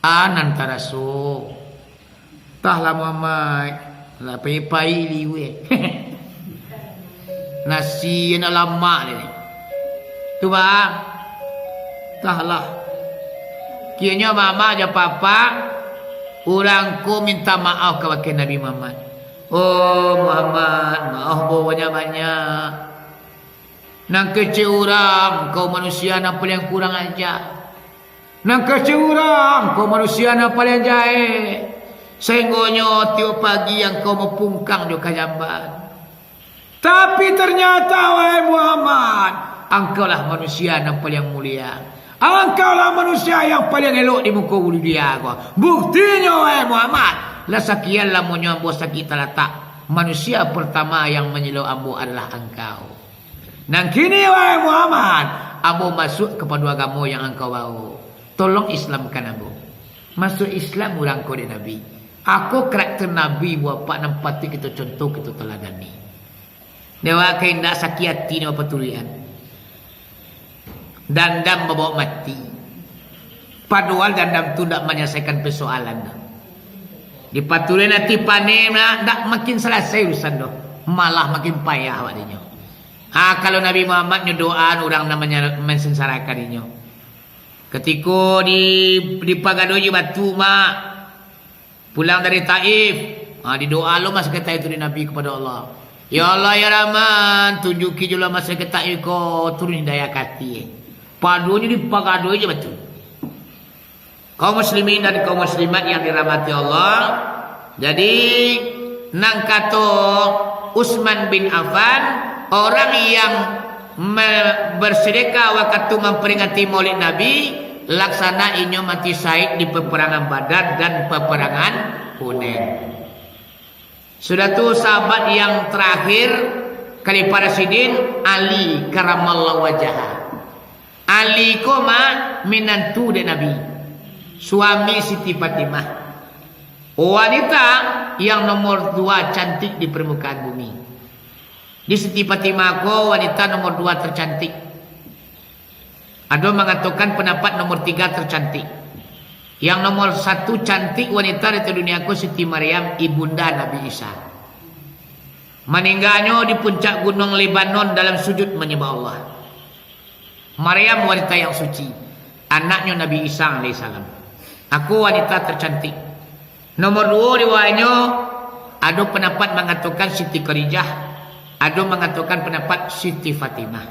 Anan taraso. Tahlah mamai. La pai liwe. Nasi na lama ni. Tu bang. Tahlah. Kiranya mama aja papa. Orangku minta maaf kepada Nabi Muhammad. Oh Muhammad, maaf banyak-banyak. Nang kecil orang, kau manusia nak paling kurang aja. Nang kecil orang, kau manusia nak paling jahe. Sehingga tiap pagi yang kau mau pungkang di kajamban. Tapi ternyata wahai Muhammad, engkaulah manusia yang paling mulia. Engkaulah manusia yang paling elok di muka bumi dia. Buktinya wahai Muhammad. Lah sekian lamunya ambo sakit letak. Manusia pertama yang menyelok ambo adalah engkau. Nang kini wahai Muhammad, ambo masuk kepada agama yang engkau bawa. Tolong Islamkan ambo. Masuk Islam orang kau di Nabi. Aku karakter Nabi buat pak nampati kita contoh kita teladani. Dewa keindah sakit hati ni apa tulian. Dandam membawa mati. Padahal dandam tu tak menyelesaikan persoalan. Dipaturin nanti panen tak makin selesai urusan doh. Malah makin payah awaknya. Kalau Nabi Muhammad nyodoan orang namanya mensensarakan dia. Ketika di pagadoi batu mak pulang dari Taif, di doa lo masa kata itu di Nabi kepada Allah. Ya Allah ya Rahman, tunjuki jula masa kata ko turun daya kati. Padunya di pagadoi je batu. Kaum muslimin dan kaum muslimat yang dirahmati Allah. Jadi nang kato Utsman bin Affan, orang yang bersedekah waktu memperingati Maulid Nabi, laksana inyo mati syahid di peperangan Badar dan peperangan Hunain. Sudah tu sahabat yang terakhir kali para sidin Ali karamallahu wajah. Ali koma minantu de Nabi, suami Siti Fatimah, wanita yang nomor 2 cantik di permukaan bumi. Di Siti Fatimah ko wanita nomor 2 tercantik. Ada mengatakan pendapat nomor 3 tercantik. Yang nomor 1 cantik wanita di dunia ko Siti Maryam, ibunda Nabi Isa. Meninggalnya di puncak gunung Lebanon dalam sujud menyembah Allah. Maryam wanita yang suci, anaknya Nabi Isa alaihissalam. Aku wanita tercantik. Nomor 2 riwayatnya ada pendapat mengatakan Siti Khadijah, ada mengatakan pendapat Siti Fatimah.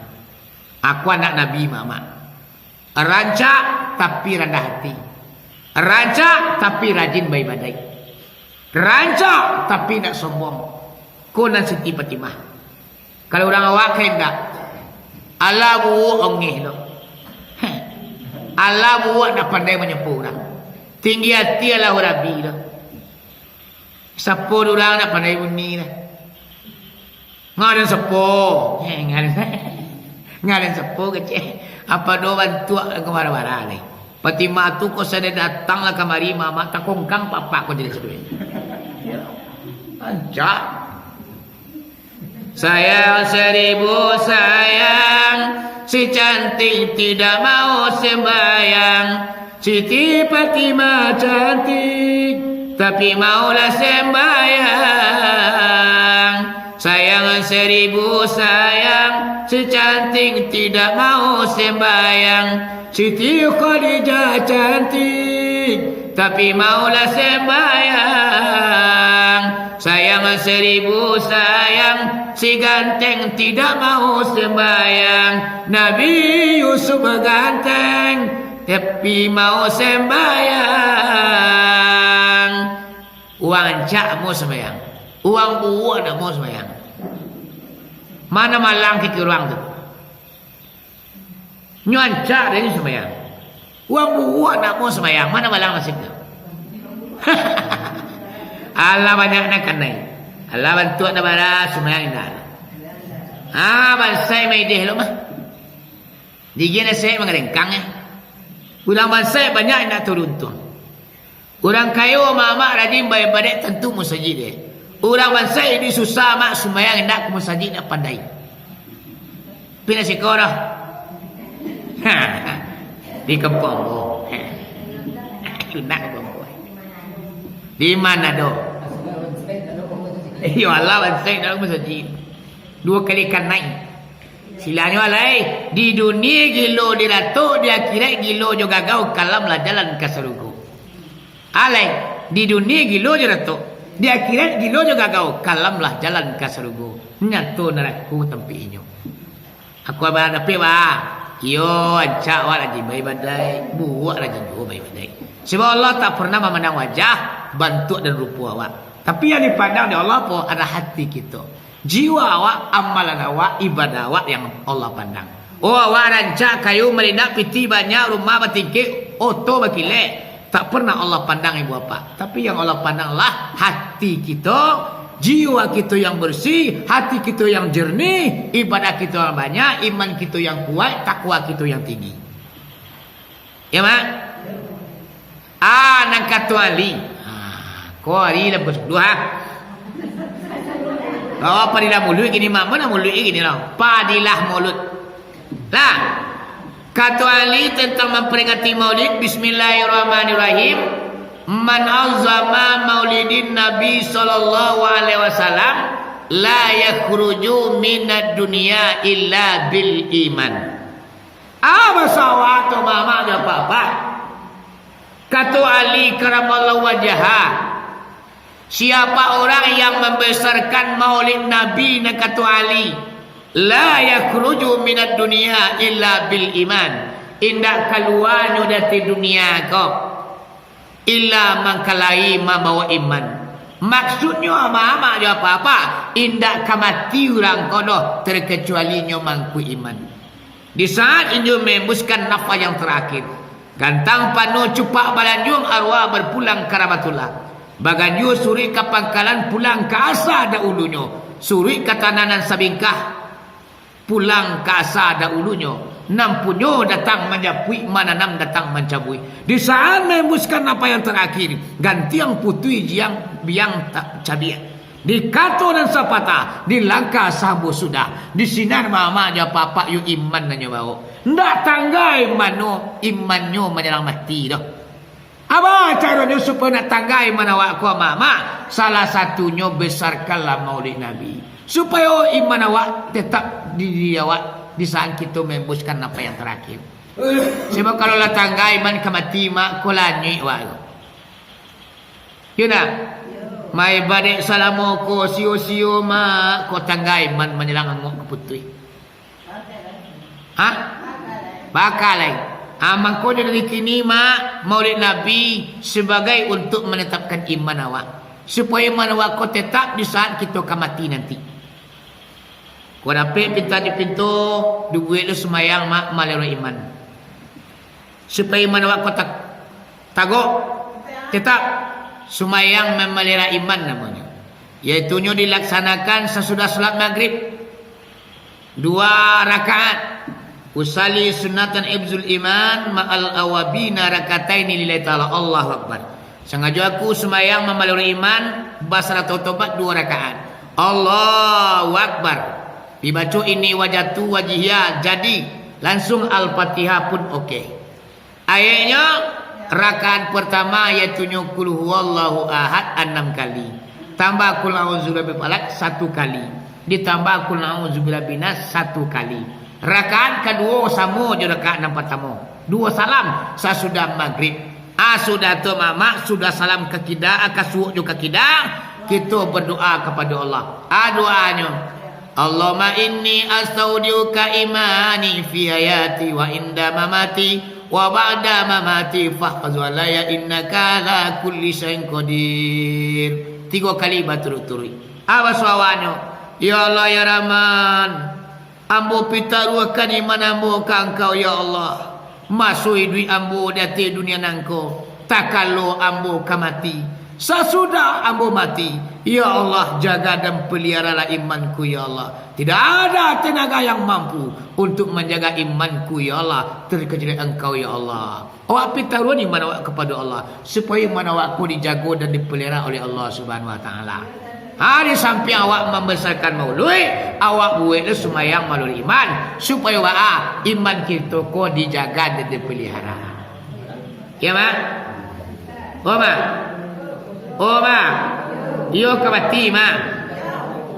Aku anak Nabi Muhammad. Rancak tapi rendah hati. Rancak tapi rajin beribadah. Rancak tapi tak sombong. Konan Siti Fatimah. Kalau orang awak hendak Allah buat ongeh lo. Allah buat nak pandai menyepu orang. Tinggi hati Allah Rabbi lo. Siapa orang nak pandai bunyi lah. Ngadan siapa? Ngadan siapa kecil. Apa doa bantu ke marah-marah ni. Fatimah tu kau saya datanglah kemari mama tak kongkang papa kau jadi sedih. Ancak. Sayang seribu sayang, si cantik tidak mau sembayang. Siti Fatimah cantik, tapi maulah sembayang. Sayang seribu sayang, si cantik tidak mau sembayang. Siti Khadijah cantik, tapi maulah sembayang. Sayang seribu sayang, si ganteng tidak mau sembayang. Nabi Yusuf ganteng, tapi mau sembayang. Uang cak mau sembayang, uang buah nak mau sembayang. Mana malang ke orang tu? Nyuancak dari sembayang. Uang buah nak mau sembayang, mana malang masih tu? Allah banyak nak kanai. Allah bantu nak bara sembayang dah. Bansai mai deh lo mah. Digina saya mengerengkang Ulang bansai banyak nak turun tu. Orang kayu mama rajin bayar badai tentu musajid deh. Orang bansai ini susah mak sembayang nak ke musajid nak pandai. Pina sekolah. Di kampung oh. Nak kampung. Di mana do? Ya Allah bansai dalam masjid. 2 kali kan naik. Silanya alai di dunia gilo di ratu, di akhirat gilo juga gau kalamlah jalan ke surga. Alai di dunia gilo di ratu, di akhirat gilo juga gau kalamlah jalan ke surga. Nyatu naraku tempi inyo. Aku abang dapat bah. Yo ancak wa lagi bayi badai, buat lagi dua bayi badai. Sebab Allah tak pernah memandang wajah, bentuk dan rupa awak. Tapi yang dipandang oleh Allah pun ada hati kita. Jiwa awak, amalan awak, ibadah awak yang Allah pandang. Oh awak rancak kayu melinak piti banyak rumah batingkik, oto bakile. Tak pernah Allah pandang ibu apa. Tapi yang Allah pandanglah hati kita. Jiwa kita yang bersih, hati kita yang jernih, ibadah kita yang banyak, iman kita yang kuat, takwa kita yang tinggi. Ya mak? Nang katuali. Kau hari dah bersedua. Kau padilah mulut gini mak, mana mulut gini lah. Padilah mulut. Lah, katuali tentang memperingati Maulid. Bismillahirrahmanirrahim. Man azama maulidin Nabi sallallahu alaihi wasallam la yakhruju minad dunya illa bil iman. Sawatu mama ada apa-apa. Kata Ali karamallahu wajha. Siapa orang yang membesarkan maulid Nabi na kata Ali, la yakhruju minad dunya illa bil iman. Indak keluar dari dunia kau. Illa mangkalai membawa iman. Maksudnya ama-ama je apa-apa. Indak kamati orang kodoh terkecuali mangku iman. Di saat ini membuskan nafas yang terakhir. Gantang panu cupak balanjung arwah berpulang ke Rahmatullah. Baganju suri ke pangkalan pulang ke asa dahulunya. Suri ke tananan sabingkah pulang ke asa dahulunya. Nampunyo datang menjapui, mana nam datang mencabui. Di saat membuskan apa yang terakhir, ganti yang putui yang biang tak cabiak. Di kato dan sapata, di langkah sabu sudah. Di sinar mama aja papa yu iman nanya bau. Ndak tanggai mano imannya menyerang mati dah. Apa caranya supaya nak tanggai mana awak ko mama? Salah satunya besarkanlah maulid Nabi. Supaya iman awak tetap di diri awak. Di saat kita membuskan apa yang terakhir. Sebab kalau lah tangga iman kemati mak kolani wak. Kena mai badek salamu ko sio-sio mak ko tangga iman menyelang ngok keputui. Bakal lagi. Mangko dari kini mak maulid Nabi sebagai untuk menetapkan iman awak. Supaya iman awak ko tetap di saat kita kemati nanti. Kau dapat pinta di pintu, duit lu semayang mak malero iman. Supaya iman awak kau tagok tetap semayang memelihara iman namanya. Yaitunya dilaksanakan sesudah salat maghrib 2 rakaat. Usalli sunnatan ibzul iman ma'al awabina rakataini lillahi ta'ala. Allahu akbar. Sengaja aku semayang memalui iman basra tobat 2 rakaat. Allahu akbar. Dibaca ini wajatu wajihya, jadi langsung al-Fatihah pun okey. Ayatnya rakaat pertama iaitu qul huwallahu ahad 6 kali. Tambah qul a'udzu birabbil falaq 1 kali. Ditambah qul a'udzu birabbin nas 1 kali. Rakaat kedua sama je rakaat yang pertama. 2 salam sesudah maghrib. Sudah tu mama sudah salam ke kida, kasuuk juga kida, kita berdoa kepada Allah. Doanya Allahumma inni astaudiuka imani fi hayati wa inda mamati wa ba'da mamati fahfaz walaya innaka ala kulli syai'in qadir. 3 kali berturut-turut. Apa suawanyo? Ya Allah ya Rahman, ambo pitaruakan iman ambo ka engkau ya Allah. Masui dui ambo dati dunia nangko. Takalo ambo kamati. Sesudah ambo mati, ya Allah jaga dan peliharalah imanku ya Allah. Tidak ada tenaga yang mampu untuk menjaga imanku ya Allah terkecuali engkau ya Allah. Awak pitaruan iman awak kepada Allah supaya iman awakku dijaga dan dipelihara oleh Allah Subhanahu wa taala. Hari sampai awak membesarkan maulud, awak buat semayang melalui iman supaya iman kita ko dijaga dan dipelihara. Ya mak? Oh mak? Oh mak? Yo kamati mak?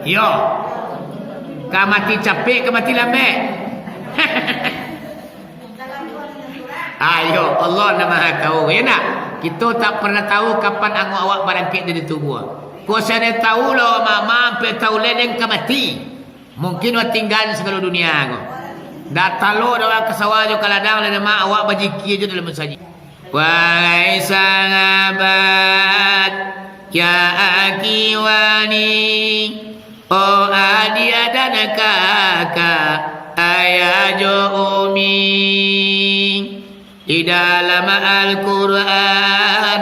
Yo. Kamati capek, kamati lambat. Ayo, Allah nama tahu. Ya nak? Kita tak pernah tahu kapan anguk awak barangkit dari tubuh. Kau saya tahu lah mama sampai tahu ledeng ke mati. Mungkin awak tinggal segala dunia kau. Dah tahu dah ke sawah jo kaladang dan mak awak bajiki je dalam masjid. Wahai sahabat ya akiwani, oh adia dan kakak ayah jo umi. Di dalam Al-Quran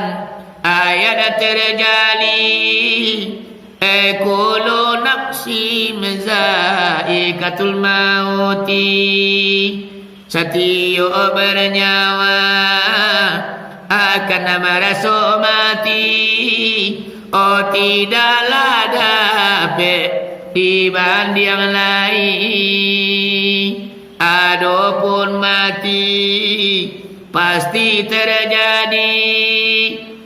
ayat terjali kullu nafsi mzaikatul mauti. Setiap bernyawa akan merasa mati. Oh tidaklah dapat dibanding yang lain. Adapun mati pasti terjadi.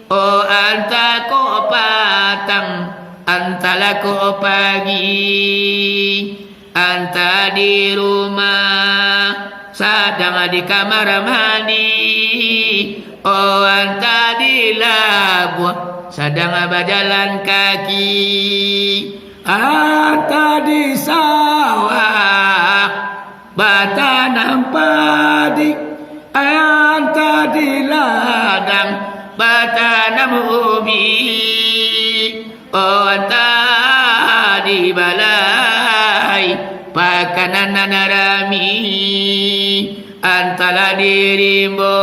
Oh anta ko patang, antala ko pagi, anta di rumah, sedang di kamar mandi. Oh anta di labuh, sedang berjalan kaki, anta di sawah, bertanam padi, anta di ladang bertanam ubi. Oh anta di balai pakanan rami, antara dirimu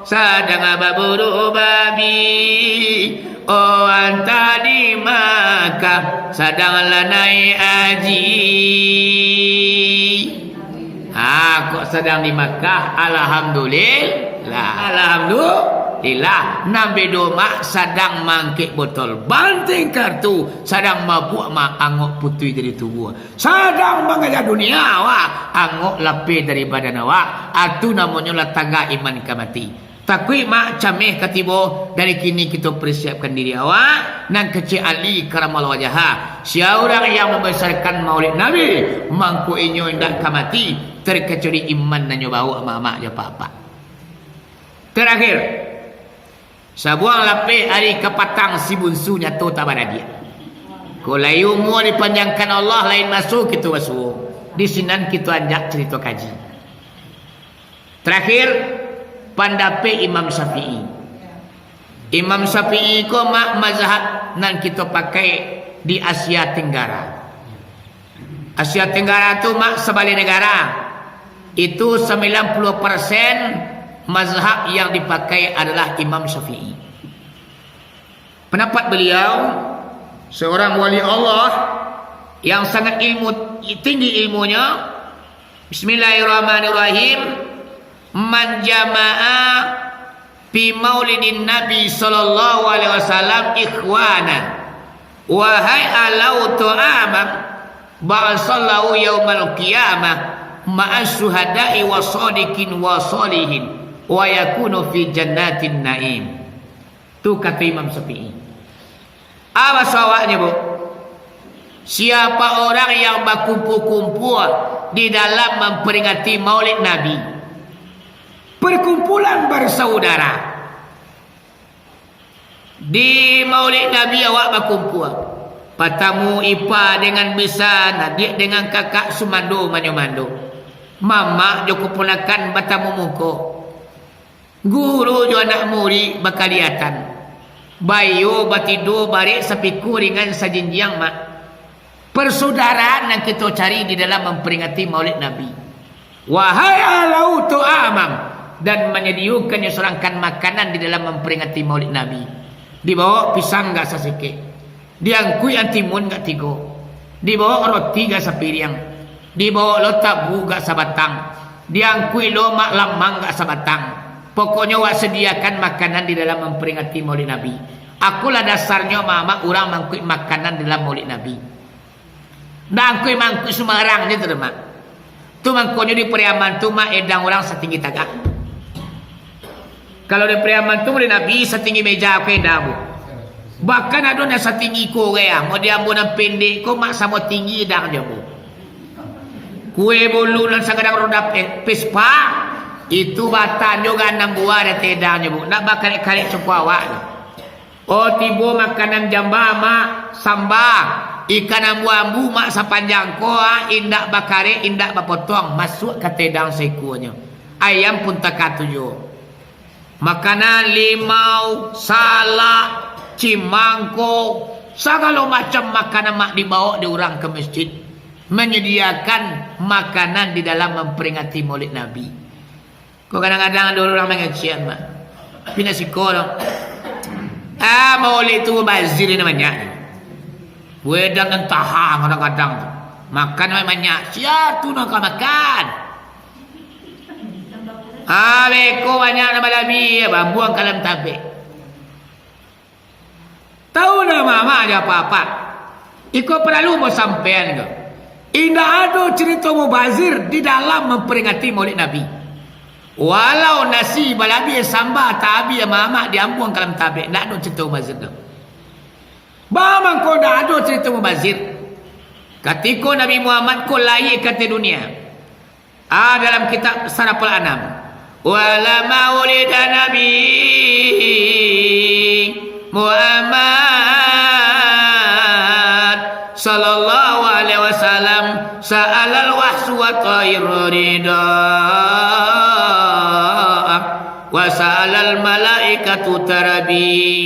sedang berburu babi. Oh anta di Makkah sedang lanai haji. Kok sedang di Makkah? Alhamdulillah. Alhamdulillah. Nabi Doma sedang mangkik botol banting kartu, sedang mabuk angok putih dari tubuh, sedang mengajar dunia awak angok lapis dari badan awak. Itu namanya lah tangga iman kamati. Takui mak cameh katibo. Dari kini kita persiapkan diri awak nan kecil ali karamal wajah. Siapa yang membesarkan maulid Nabi mangku inyo indak kamati terkecuali iman nanyo bawa mak-mak je apa-apa. Terakhir, sabuang lapis hari kepatang si bunsu nyatu tabana dia. Kulai umur dipanjangkan Allah lain masuk kita masuk. Di sinan kita anjak cerita kaji. Terakhir, pendapat Imam Syafi'i. Imam Syafi'i ko mazhab nan kita pakai di Asia Tenggara. Asia Tenggara tu sebalik negara. Itu 90% mazhab yang dipakai adalah Imam Syafi'i. Pendapat beliau, seorang wali Allah yang sangat tinggi ilmunya, Bismillahirrahmanirrahim. Man jama'a fi maulidin Nabi sallallahu alaihi wasallam ikhwana wahai alau ta'amam ba'asallahu yaumal qiyamah ma'as syuhada'i wa sadiqin wa salihin wa yakunu fi jannatin na'im. Tu kata Imam Syafi'i. Apa sawaknya, Bu? Siapa orang yang berkumpul-kumpul di dalam memperingati Maulid Nabi, perkumpulan bersaudara di Maulid Nabi, awak berkumpul, patamu ipa dengan besan, adik dengan kakak sumando manyo-mando, mama jo keponakan batamu muko, guru jo anak murid bakaliatan, bayo batido barik sapiku ringan sajinjiang mak. Persaudaraan yang kita cari di dalam memperingati Maulid Nabi. Wahai alau tu'amam, dan menyediakan serangkan makanan di dalam memperingati Maulid Nabi. Dibawa pisang gak sasikit, diangkui antimun gak tigo, dibawa roti gak sapiriang, dibawa lo tabu gak sabatang, diangkui lo mak lamang gak sabatang. Pokoknya wak sediakan makanan di dalam memperingati Maulid Nabi. Akulah dasarnya mama orang mangkui makanan dalam Maulid Nabi. Mangkui Semarang ni tu mak. Tu mangkunya di Priaman tu mak edang orang setinggi tagak. Kalau di Priaman tu Maulid Nabi setinggi meja ke edamu. Bahkan ada yang setinggi Korea, mau dia ambunan pendek ko mak sama tinggi edang dia bu. Kue bolu dan sagadang roda Vespa itu batan juga 6 buah ada tedangnya bu. Nak bakal kalik cukup awak. Oh tibo makanan jamba mak sambal. Ikan ambu-ambu mak sepanjang koa, indak bakare, indak bapotong, masuk ke tedang sekunya. Ayam pun teka 7. Makanan limau, salak, cimangko, segala macam makanan mak dibawa di orang ke masjid. Menyediakan makanan di dalam memperingati Maulid Nabi. Kau kadang-kadang ada orang mengajian mak. Pina si korang. Maulid itu bazir namanya. Wedang dan tahang kadang-kadang makan banyak. Siapa tu nak makan? Beko banyak nama labi, buang kalam tabe. Tahu dah mama aja apa-apa. Iko perlu mau sampean ke. Indah ada cerita mubazir di dalam memperingati Maulid Nabi. Walau nasi balabi sambal tabi mama diambuang kalam tabe, ndak ada cerita mubazir dah. Bamang kau dah ada cerita mubazir. Ketika Nabi Muhammad kau lahir ke dunia. Dalam kitab Saraful Anam. Wala maulida Nabi Muhammad sallallahu alaihi wasallam sa'alal wahsu wa tayru rida wa sa'alal malaikatu tarabi.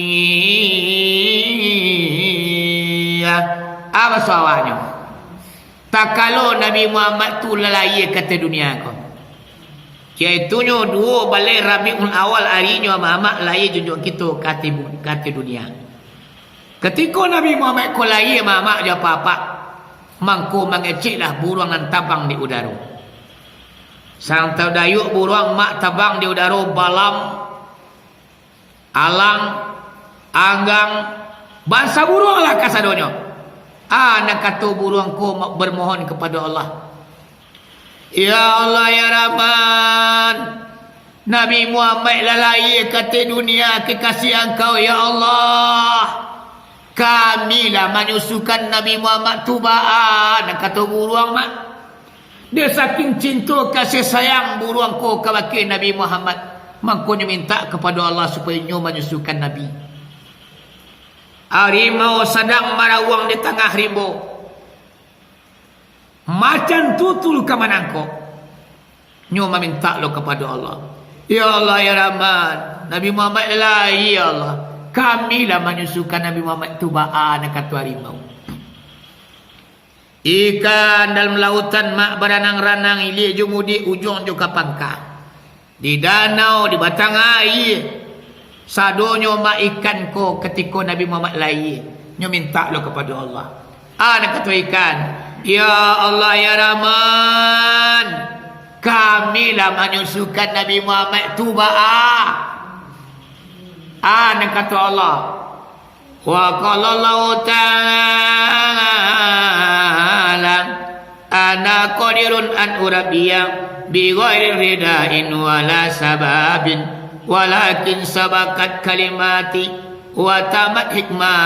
Apa soalnya? Tak kalau Nabi Muhammad tu lahir kata dunia kau. Iaitunya 2 balik Rabiul Awal harinya Muhammad lahir junjung kita kata dunia. Ketika Nabi Muhammad kau lahir Muhammad dia apa-apa. Mangko mengeciklah burung dan tabang di udara. Sang tahu dayuk burung mak tabang di udara balam, alang, anggang, bangsa burung lah kasadonya. Nak kata burung ko bermohon kepada Allah. Ya Allah ya Rahman, Nabi Muhammad lahir kata dunia kekasih engkau ya Allah. Kamilah menyusukan Nabi Muhammad tubaan. Nak kata burung mak. Dia saking cinta kasih sayang burung ko kepada Nabi Muhammad. Makanya minta kepada Allah supaya nyo menyusukan Nabi. Harimau sedang merawang di tengah rimbo. Macan tutul ke manangko. Nyo meminta lo kepada Allah. Ya Allah ya Rahman, Nabi Muhammad lahir ya Allah. Kamilah menyusukan Nabi Muhammad tubaan kata harimau. Ikan dalam lautan mak beranang-ranang ilik jumudi ujung juga pangkah. Di danau, di batang air. Sadonyo mak ikan ko ketika Nabi Muhammad lahir. Nyo minta lo kepada Allah. Nak kata ikan. Ya Allah ya Rahman, kamilah menyusukan Nabi Muhammad tu nak kata Allah. Wa qala Allah ta'ala ana qadirun an urabbiya bi ghairi rida'in wala sababin walakin sabakat kalimati wa tamat hikmati.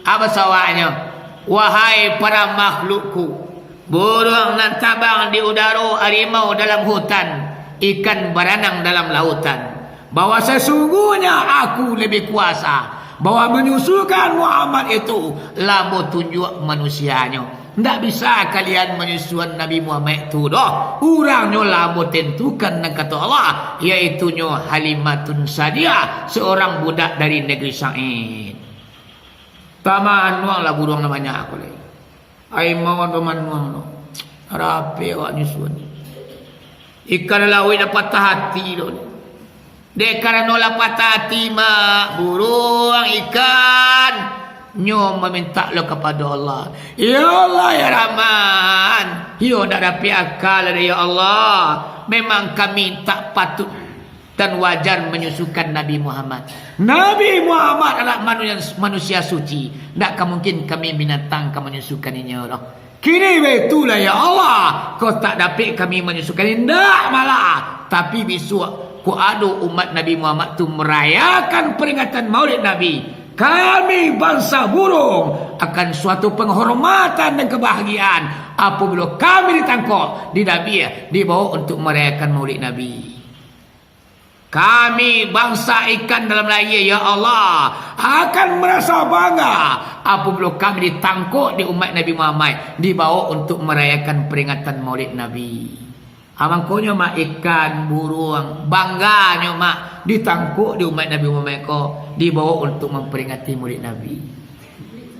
Apa sawahnya? Wahai para makhlukku, burung nan tabang di udara, harimau dalam hutan, ikan berenang dalam lautan, bahwa sesungguhnya aku lebih kuasa, bahwa menyusukan Muhammad itu lamu tunjuk manusianya. Tidak bisa kalian menyusukan Nabi Muhammad itu dah. Orangnya lamu tentukan dan kata Allah, iaitunya Halimatun Sadiah, seorang budak dari negeri Sa'id. Taman nuang lah burung namanya aku lagi. Ai mau taman nuang no. Rapi awak nyusun. Ikan lawi dapat hati lo. Dek karena dapat hati mak burung ikan nyo meminta lo kepada Allah. Ya Allah ya Rahman, yo dak dapat akal ya Allah. Memang kami tak patut dan wajar menyusukan Nabi Muhammad. Nabi Muhammad adalah manusia suci. Tak mungkin kami binatang kami menyusukaninya Allah. Kini betulah ya Allah, kau tak dapat kami menyusukan. Tak malah. Tapi besok ku adu umat Nabi Muhammad tu merayakan peringatan Maulid Nabi. Kami bangsa burung akan suatu penghormatan dan kebahagiaan apabila kami ditangkap di Nabi, dibawa untuk merayakan Maulid Nabi. Kami bangsa ikan dalam air ya Allah akan merasa bangga apabila kami ditangkap di umat Nabi Muhammad, dibawa untuk merayakan peringatan Maulid Nabi. Amangkonya mak ikan burung bangganya mak ditangkap di umat Nabi Muhammad ko, dibawa untuk memperingati Maulid Nabi.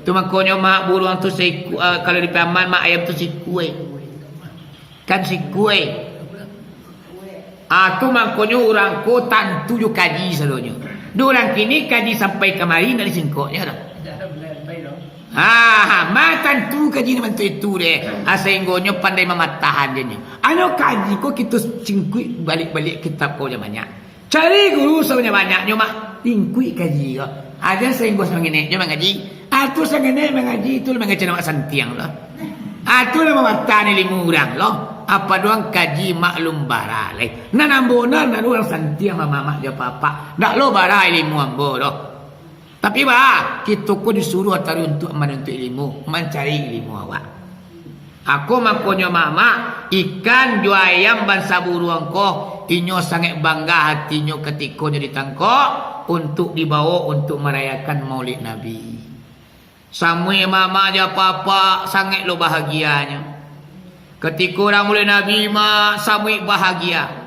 Tu makanya mak burung tu kalau di paman mak ayam tu sikue. Kan sikue. Aku makanya orang ko tantu jo kaji sedonya. Dorang kini kaji sampai kemari dari singkoknya dah. Matan tu kaji ni mantu itu deh. Sehinggonya pandai mematahan dia. Ano kaji ko kita cingkui balik-balik kitab ko banyak. Cari guru sebanyak banyaknya mak tingkui kaji ko. Ada sehinggo semangine dia mengaji. Atu sangine mengaji itu mengaji nama santiang lah. Atu lah mematani lima orang loh. Apa doang kaji maklum baralai. Nanambonan na orang santiang mama dia papa. Dak lo barai ilmu ambo loh. Tapi kita ko disuruh atari untuk menuntut ilmu, mencari ilmu awak. Aku makonyo mama ikan jo ayam bangsa burung ko inyo sangat bangga hatinya ketika nyo ditangkap untuk dibawa untuk merayakan Maulid Nabi. Samui mama dia papa sangat lo bahagianya. Ketika orang Maulid Nabi mak samui bahagia.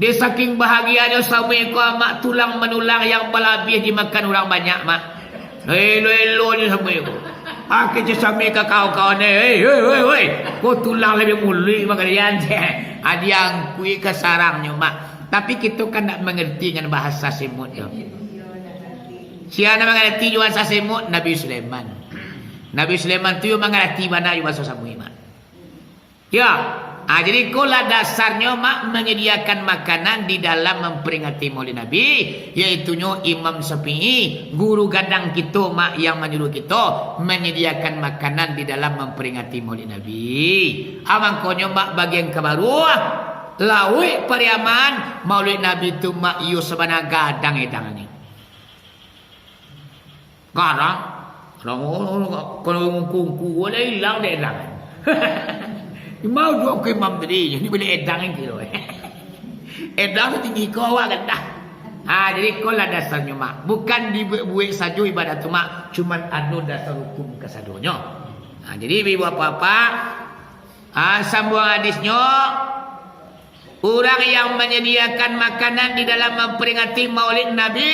Dia saking bahagianya samui ko mak tulang menulang yang berlebih dimakan orang banyak mak. Elo-elo ni samui ko. Pakai je samui ke kawan-kawan ni. Hei. Ko tulang lebih mulia makalian je. Ada yang kui ke sarangnya mak. Tapi kita kan tak mengerti dengan bahasa semut tu. Siapa mengerti bahasa semut? Nabi Sulaiman. Nabi Sulaiman tu mengerti mana bahasa samui mak. Ya, jadi kola dasarnya mak menyediakan makanan di dalam memperingati Maulid Nabi, iaitunya Imam Syafi'i, guru gadang kita mak yang menyuruh kita menyediakan makanan di dalam memperingati Maulid Nabi. Amangkonya mak bagian kebaru, lawi pariaman Maulid Nabi tu mak yo sebana gadang edang ni. Garang, kalau kungku boleh hilang deh edang. Mau dua ke imam tadi, jadi boleh edang yang kilo. Edang tu tinggi kau awak kan dah. Jadi kau lah dasarnya mak. Bukan dibuat saja ibadat tu mak. Cuma anu dasar hukum kesadonya. Jadi ibu apa-apa. Sambung hadisnya. Orang yang menyediakan makanan di dalam memperingati Maulid Nabi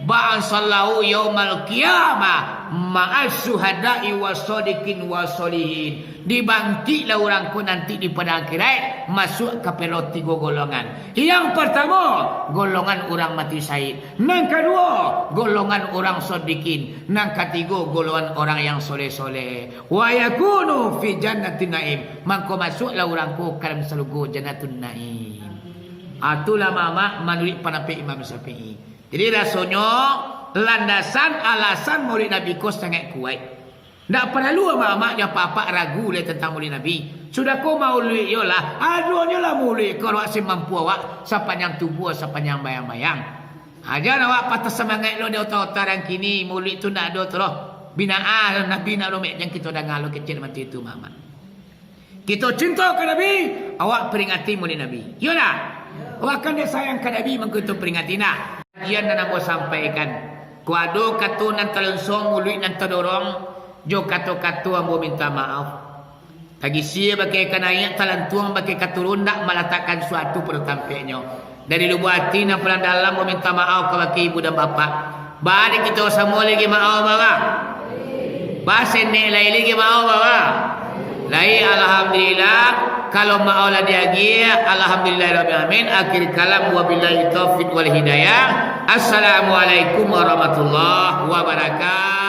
ba'asallahu yaumal qiyamah ma'as syuhada'i wasodiqin wasolihin. Dibangkitlah orangku nanti di pada akhirat masuk ke pelot 3 golongan. Yang pertama, golongan orang mati syahid. Yang kedua, golongan orang sodiqin. Yang ketiga, golongan orang yang soleh-soleh. Wa yakunu fi jannatin naim. Maka masuklah orangku ke dalam surga jannatun naim. Itulah mama menurut pendapat Imam Syafi'i. Jadi rasanya landasan alasan murid Nabi kau sangat kuat. Tak perlu mak-mak dia papa ragu le tentang murid Nabi. Sudah kau maulid yolah. Aduhnya lah maulid kalau asyik mampu awak sepanjang tubuh sepanjang bayang-bayang. Ajar awak patah semangat lo dia otak-otak kini maulid tu nak ada terus. Binaan Nabi nak romek yang kita dah ngalu kecil mati itu mak-mak. Kita cinta ke Nabi, awak peringati murid Nabi. Yolah. Awak kan dia sayang ke Nabi mengkutu peringati nak. Dia nak sampaikan. Kuado katu nan telensong mulut nan terdorong. Jo katu-katu ambo minta maaf. Lagi sia bagai kanaya talantuang bagai katurun nak meletakkan suatu pada tampaknya. Dari lubuk hati nan pelan dalam ambo minta maaf kepada ibu dan bapa. Bari kita semua lagi maaf bapa. Basen nek lagi maaf bapa. Lai alhamdulillah kalau maaf lah dia lagi alhamdulillahirabbil alamin. Akhir kalam wabillahi taufiq wal hidayah. Assalamualaikum warahmatullahi wabarakatuh.